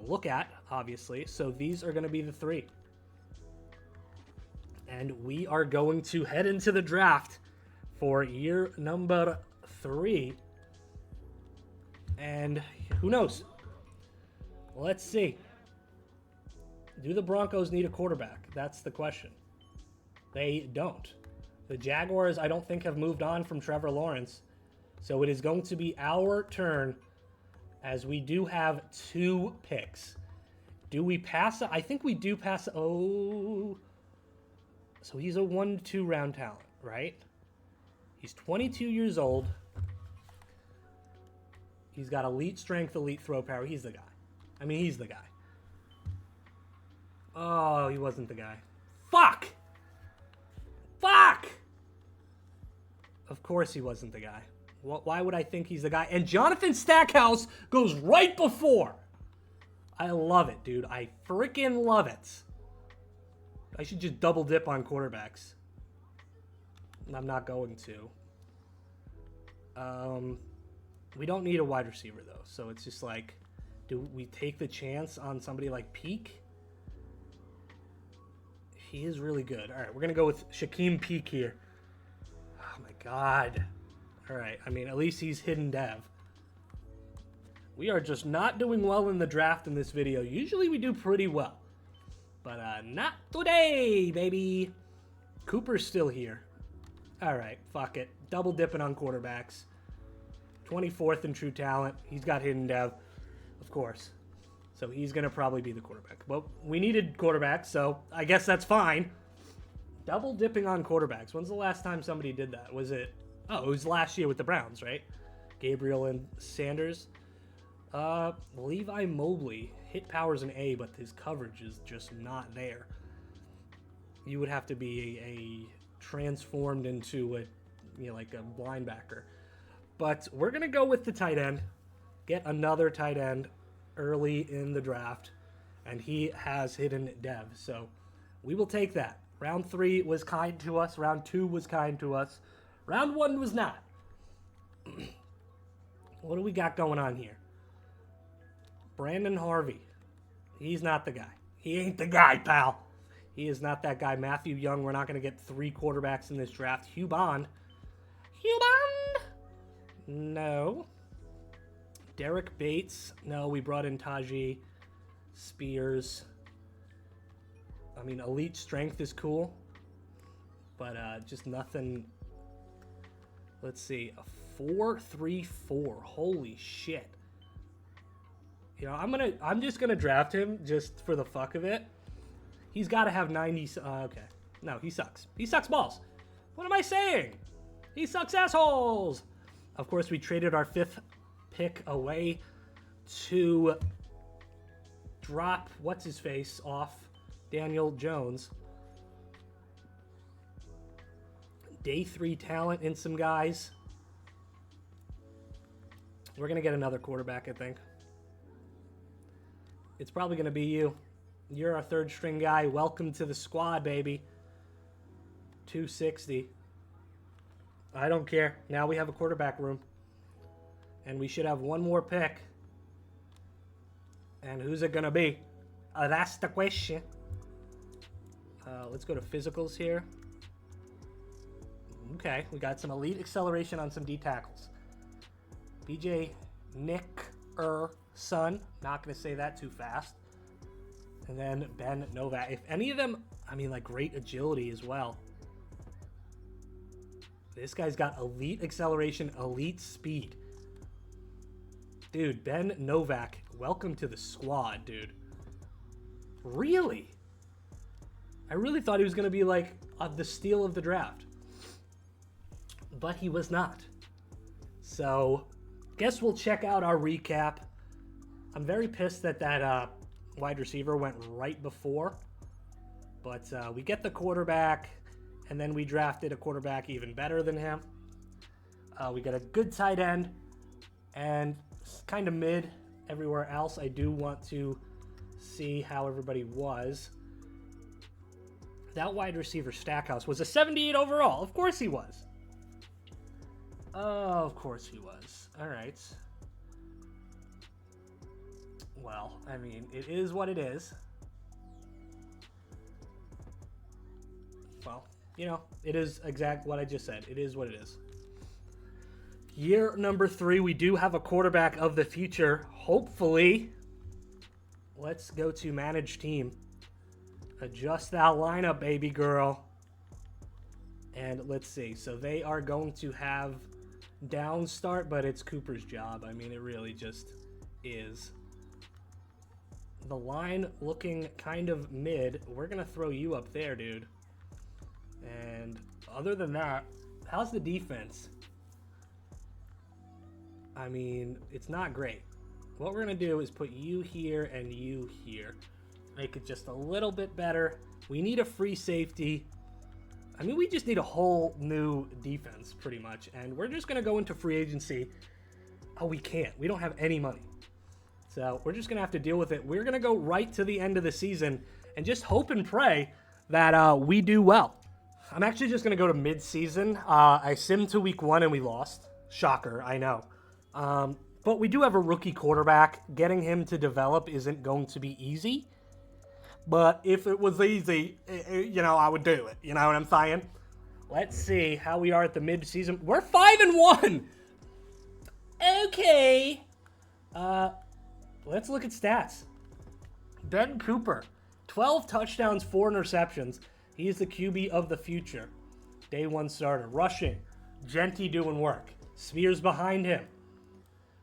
look at, obviously. So these are going to be the 3. And we are going to head into the draft for year number 3. And who knows? Let's see. Do the Broncos need a quarterback? That's the question. They don't. The Jaguars, I don't think, have moved on from Trevor Lawrence. So it is going to be our turn, as we do have 2 picks. Do we pass? I think we do pass. Oh. So he's a 1-2 round talent, right? He's 22 years old. He's got elite strength, elite throw power. He's the guy. I mean, he's the guy. Oh, he wasn't the guy. Fuck! Fuck! Of course he wasn't the guy. Why would I think he's the guy? And Jonathan Stackhouse goes right before. I love it, dude. I freaking love it. I should just double dip on quarterbacks. I'm not going to. We don't need a wide receiver, though. So it's just like, do we take the chance on somebody like Peak? He is really good. All right, we're going to go with Shaquem Peak here. Oh, my God. All right, I mean, at least he's hidden dev. We are just not doing well in the draft in this video. Usually we do pretty well. But not today, baby. Cooper's still here. All right, fuck it. Double dipping on quarterbacks. 24th in true talent. He's got hidden dev, of course. So he's going to probably be the quarterback. Well, we needed quarterbacks, so I guess that's fine. Double dipping on quarterbacks. When's the last time somebody did that? Was it... Oh, it was last year with the Browns, right? Gabriel and Sanders. Levi Mobley. Hit power's an A, but his coverage is just not there. You would have to be a transformed into a, like a linebacker. But we're going to go with the tight end. Get another tight end early in the draft. And he has hidden dev. So we will take that. Round 3 was kind to us. Round 2 was kind to us. Round 1 was not. What do we got going on here? Brandon Harvey. He's not the guy. He ain't the guy, pal. He is not that guy. Matthew Young. We're not going to get 3 quarterbacks in this draft. Hugh Bond. Hugh Bond. No. Derek Bates. No, we brought in Tajee Spears. I mean, elite strength is cool. But just nothing... Let's see, a 4.34. Holy shit. I'm just gonna draft him just for the fuck of it. He's got to have 90. Okay, no, he sucks. He sucks balls. What am I saying? He sucks assholes. Of course, we traded our 5th pick away to drop what's his face off Daniel Jones. Day 3 talent in some guys. We're going to get another quarterback, I think. It's probably going to be you. You're our 3rd string guy. Welcome to the squad, baby. 260. I don't care. Now we have a quarterback room. And we should have one more pick. And who's it going to be? That's the question. Let's go to physicals here. Okay, we got some elite acceleration on some D tackles. BJ Nickerson. Not going to say that too fast. And then Ben Novak. If any of them, like great agility as well. This guy's got elite acceleration, elite speed. Dude, Ben Novak, welcome to the squad, dude. Really? I really thought he was going to be like the steal of the draft. But he was not. So, guess we'll check out our recap. I'm very pissed that wide receiver went right before. But we get the quarterback, and then we drafted a quarterback even better than him. We got a good tight end, and kind of mid everywhere else. I do want to see how everybody was. That wide receiver Stackhouse was a 78 overall. Of course he was. Oh, of course he was. All right. Well, it is what it is. Well, it is exact what I just said. It is what it is. Year number 3, we do have a quarterback of the future, hopefully. Let's go to manage team. Adjust that lineup, baby girl. And let's see. So they are going to have down start, but it's Cooper's job. It really just is. The line looking kind of mid. We're going to throw you up there, dude. And other than that, how's the defense? It's not great. What we're going to do is put you here and you here. Make it just a little bit better. We need a free safety. I mean, we just need a whole new defense, pretty much. And we're just going to go into free agency. Oh, we can't. We don't have any money. So we're just going to have to deal with it. We're going to go right to the end of the season and just hope and pray that we do well. I'm actually just going to go to mid-season. I simmed to week 1 and we lost. Shocker, I know. But we do have a rookie quarterback. Getting him to develop isn't going to be easy. But if it was easy, I would do it. You know what I'm saying? Let's see how we are at the mid-season. We're 5-1. Okay. Let's look at stats. Ben Cooper, 12 touchdowns, 4 interceptions. He is the QB of the future. Day 1 starter. Rushing, Genty doing work. Spears behind him.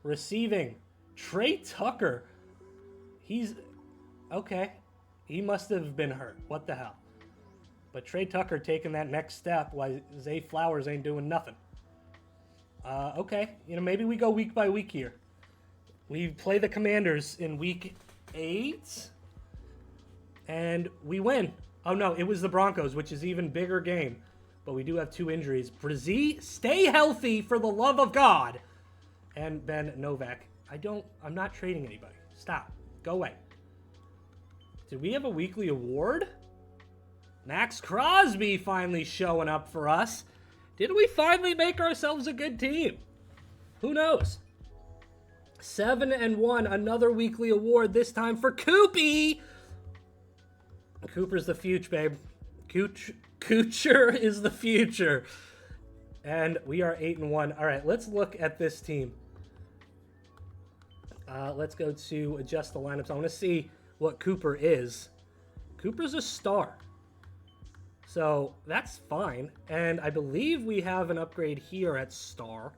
Receiving, Trey Tucker. He's okay. He must have been hurt. What the hell? But Trey Tucker taking that next step while Zay Flowers ain't doing nothing. Okay. Maybe we go week by week here. We play the Commanders in week 8. And we win. Oh, no. It was the Broncos, which is even bigger game. But we do have 2 injuries. Brzee, stay healthy for the love of God. And Ben Novak. I'm not trading anybody. Stop. Go away. Did we have a weekly award? Max Crosby finally showing up for us. Did we finally make ourselves a good team? Who knows? 7-1, another weekly award, this time for Koopy. Cooper's the future, babe. Kucher is the future. And we are 8-1. All right, let's look at this team. Let's go to adjust the lineups. I want to see what Cooper is. Cooper's a star. So that's fine. And I believe we have an upgrade here at star.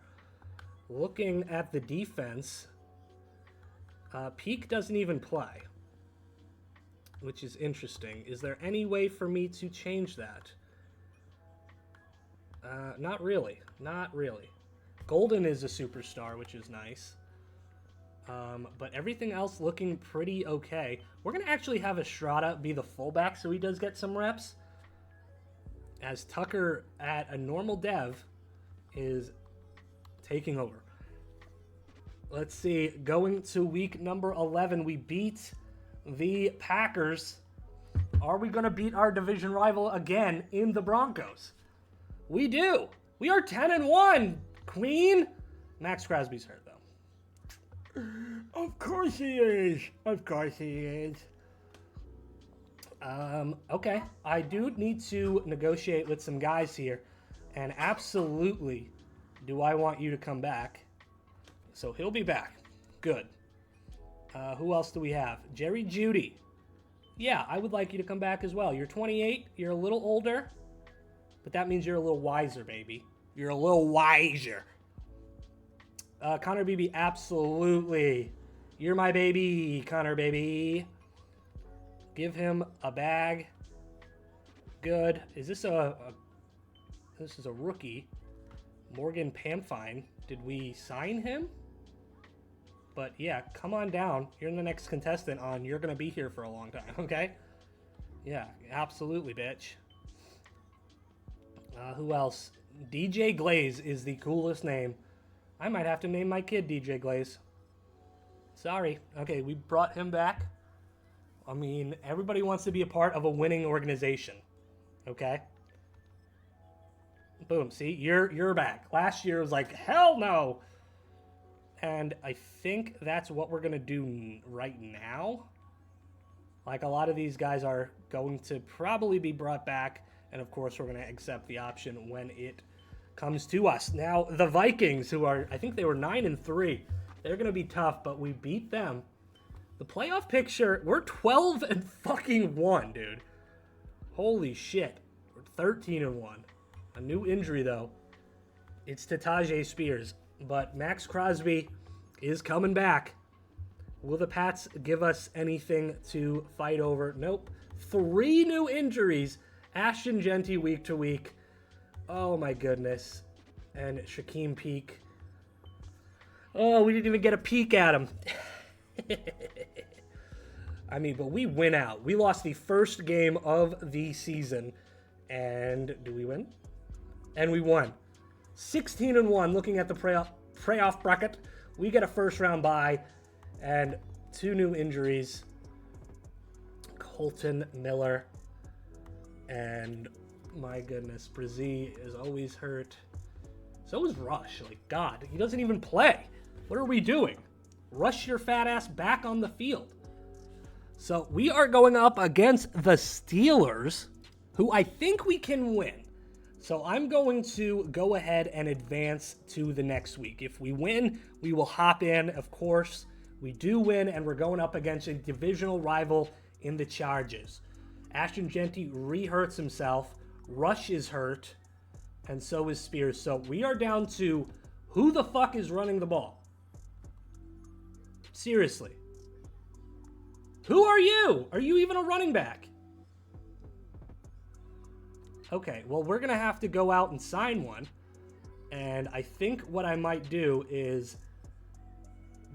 Looking at the defense, Peak doesn't even play, which is interesting. Is there any way for me to change that? Not really. Not really. Golden is a superstar, which is nice. But everything else looking pretty okay. We're going to actually have Estrada be the fullback so he does get some reps. As Tucker at a normal dev is taking over. Let's see. Going to week number 11, we beat the Packers. Are we going to beat our division rival again in the Broncos? We do. We are 10-1, Queen. Max Crosby's hurt, though. Of course he is. Of course he is. Okay. I do need to negotiate with some guys here. And absolutely do I want you to come back. So he'll be back. Good. Who else do we have? Jerry Jeudy. Yeah, I would like you to come back as well. You're 28. You're a little older. But that means you're a little wiser, baby. You're a little wiser. Connor Beebe, absolutely. You're my baby, Connor baby. Give him a bag. Good. Is this this is a rookie. Morgan Pamfine. Did we sign him? But yeah, come on down. You're the next contestant on. You're going to be here for a long time, okay? Yeah, absolutely, bitch. Who else? DJ Glaze is the coolest name. I might have to name my kid DJ Glaze. Sorry. Okay, we brought him back. I mean, everybody wants to be a part of a winning organization. Okay? Boom. See, you're back. Last year was like, hell no. And I think that's what we're going to do right now. Like, a lot of these guys are going to probably be brought back. And, of course, we're going to accept the option when it comes to us. Now, the Vikings, who are, I think they were 9-3. They're going to be tough, but we beat them. The playoff picture, we're 12-1, dude. Holy shit. We're 13-1. A new injury, though. It's to Tajay Spears. But Max Crosby is coming back. Will the Pats give us anything to fight over? Nope. 3 new injuries. Ashton Genty week to week. Oh, my goodness. And Shaquem Peak. Oh, we didn't even get a peek at him. I mean, but we win out. We lost the first game of the season. And do we win? And we won. 16-1 looking at the playoff bracket. We get a first round bye and 2 new injuries. Colton Miller and my goodness, Brzee is always hurt. So is Rush. Like, God, he doesn't even play. What are we doing? Rush your fat ass back on the field. So we are going up against the Steelers, who I think we can win. So I'm going to go ahead and advance to the next week. If we win, we will hop in. Of course, we do win, and we're going up against a divisional rival in the Chargers. Ashton Jeanty re-hurts himself. Rush is hurt, and so is Spears. So we are down to who the fuck is running the ball? Seriously. Who are you? Are you even a running back? Okay, well, we're going to have to go out and sign one. And I think what I might do is,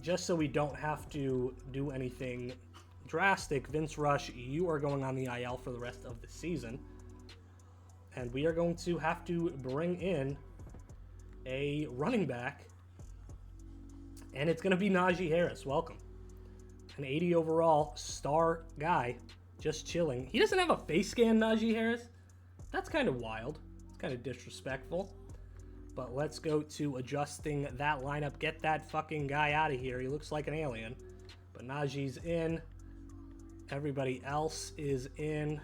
just so we don't have to do anything drastic, Vince Rush, you are going on the IL for the rest of the season. And we are going to have to bring in a running back. And it's going to be Najee Harris. Welcome. An 80 overall star guy, just chilling. He doesn't have a face scan, Najee Harris. That's kind of wild. It's kind of disrespectful. But let's go to adjusting that lineup. Get that fucking guy out of here. He looks like an alien. But Najee's in. Everybody else is in.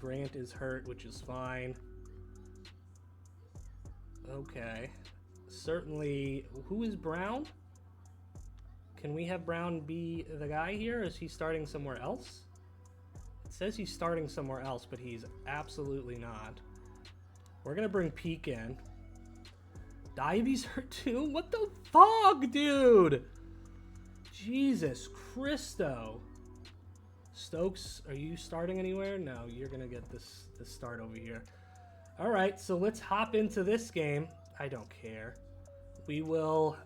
Grant is hurt, which is fine. Okay. Certainly. Who is Brown? Can we have Brown be the guy here? Is he starting somewhere else? It says he's starting somewhere else, but he's absolutely not. We're going to bring Peak in. Divey's hurt too? What the fuck, dude? Jesus Christo. Stokes, are you starting anywhere? No, you're going to get this start over here. All right, so let's hop into this game. I don't care. We will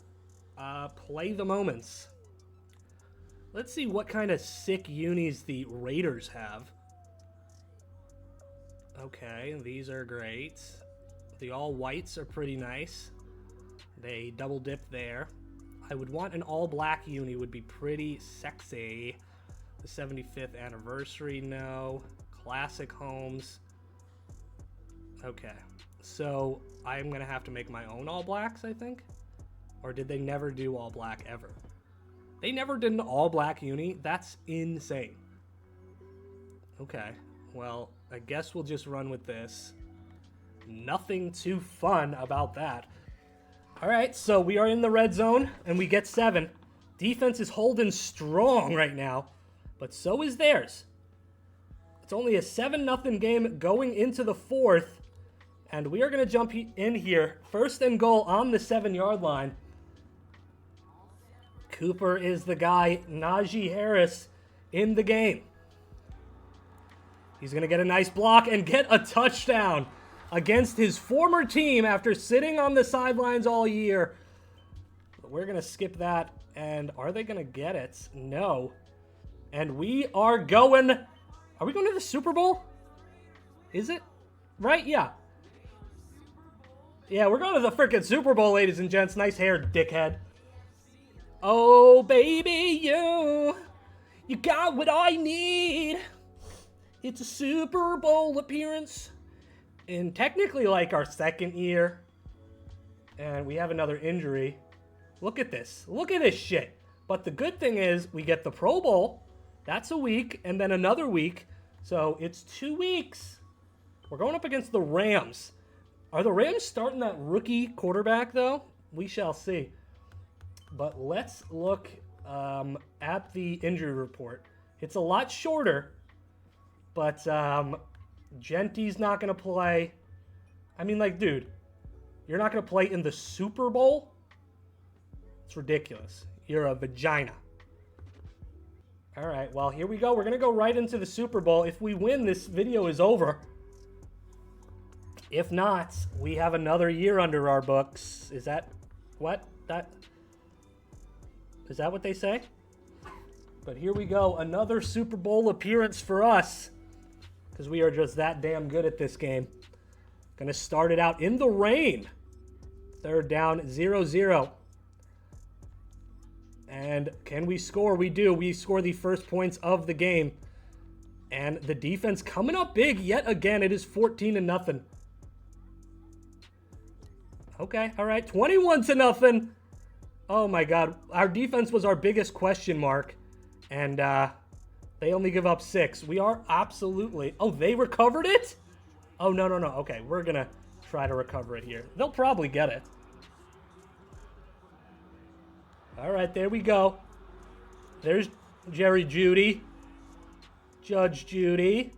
play the moments. Let's see what kind of sick unis the Raiders have. Okay, these are great. The all whites are pretty nice. They double dip there. I would want an all black uni, would be pretty sexy. The 75th anniversary, no. Classic homes. Okay, so I'm gonna have to make my own all blacks, I think. Or did they never do all black ever? They never did an all black uni? That's insane. Okay, well, I guess we'll just run with this. Nothing too fun about that. All right, so we are in the red zone, and we get 7. Defense is holding strong right now, but so is theirs. It's only a 7-0 game going into the 4th, and we are going to jump in here. 1st and goal on the 7-yard line. Cooper is the guy. Najee Harris in the game. He's going to get a nice block and get a touchdown against his former team after sitting on the sidelines all year. But we're going to skip that. And are they going to get it? No. And we are going... Are we going to the Super Bowl? Is it? Right? Yeah. Yeah, we're going to the freaking Super Bowl, ladies and gents. Nice hair, dickhead. Oh, baby, you got what I need. It's a Super Bowl appearance. And technically, like, our 2nd year. And we have another injury. Look at this. Look at this shit. But the good thing is, we get the Pro Bowl. That's a week. And then another week. So, it's 2 weeks. We're going up against the Rams. Are the Rams starting that rookie quarterback, though? We shall see. But let's look at the injury report. It's a lot shorter, but Genty's not going to play. I mean, like, dude, you're not going to play in the Super Bowl? It's ridiculous. You're a vagina. All right, well, here we go. We're going to go right into the Super Bowl. If we win, this video is over. If not, we have another year under our books. Is that what? Is that what they say? But here we go. Another Super Bowl appearance for us. because we are just that damn good at this game. Going to start it out in the rain. Third down, 0-0. And can we score? We do. We score the first points of the game. And the defense coming up big yet again. It is 14-0. Okay, all right. 21-0. Oh my God. Our defense was our biggest question mark. And they only give up 6. We are absolutely... Oh, they recovered it? Oh, no. Okay, we're going to try to recover it here. They'll probably get it. All right, there we go. There's Jerry Jeudy. Judge Judy.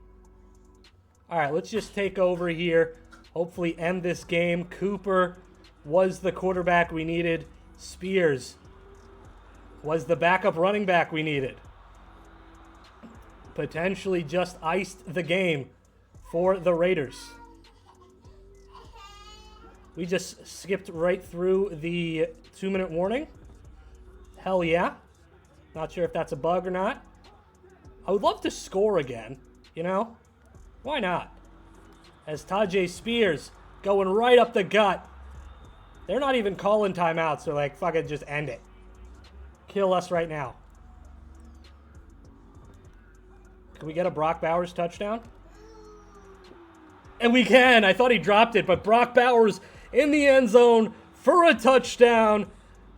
All right, let's just take over here. Hopefully end this game. Cooper was the quarterback we needed. Spears was the backup running back we needed. Potentially just iced the game for the Raiders. We just skipped right through the 2-minute warning. Hell yeah. Not sure if that's a bug or not. I would love to score again, you know? Why not? As Tajay Spears going right up the gut. They're not even calling timeouts. They're like, fuck it, just end it. Kill us right now. Can we get a Brock Bowers touchdown? And we can. I thought he dropped it, but Brock Bowers in the end zone for a touchdown.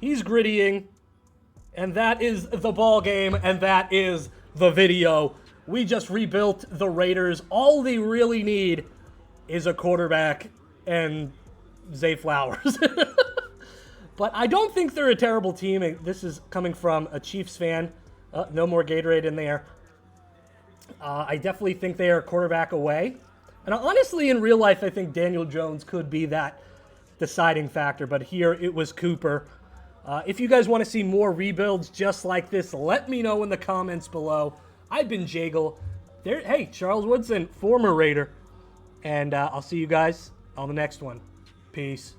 He's grittying. And that is the ball game, and that is the video. We just rebuilt the Raiders. All they really need is a quarterback and Zay Flowers. But I don't think they're a terrible team. This is coming from a Chiefs fan. No more Gatorade in there. I definitely think they are a quarterback away. And honestly, in real life, I think Daniel Jones could be that deciding factor. But here, it was Cooper. If you guys want to see more rebuilds just like this, let me know in the comments below. I've been Jagel. Hey, Charles Woodson, former Raider. And I'll see you guys on the next one. Peace.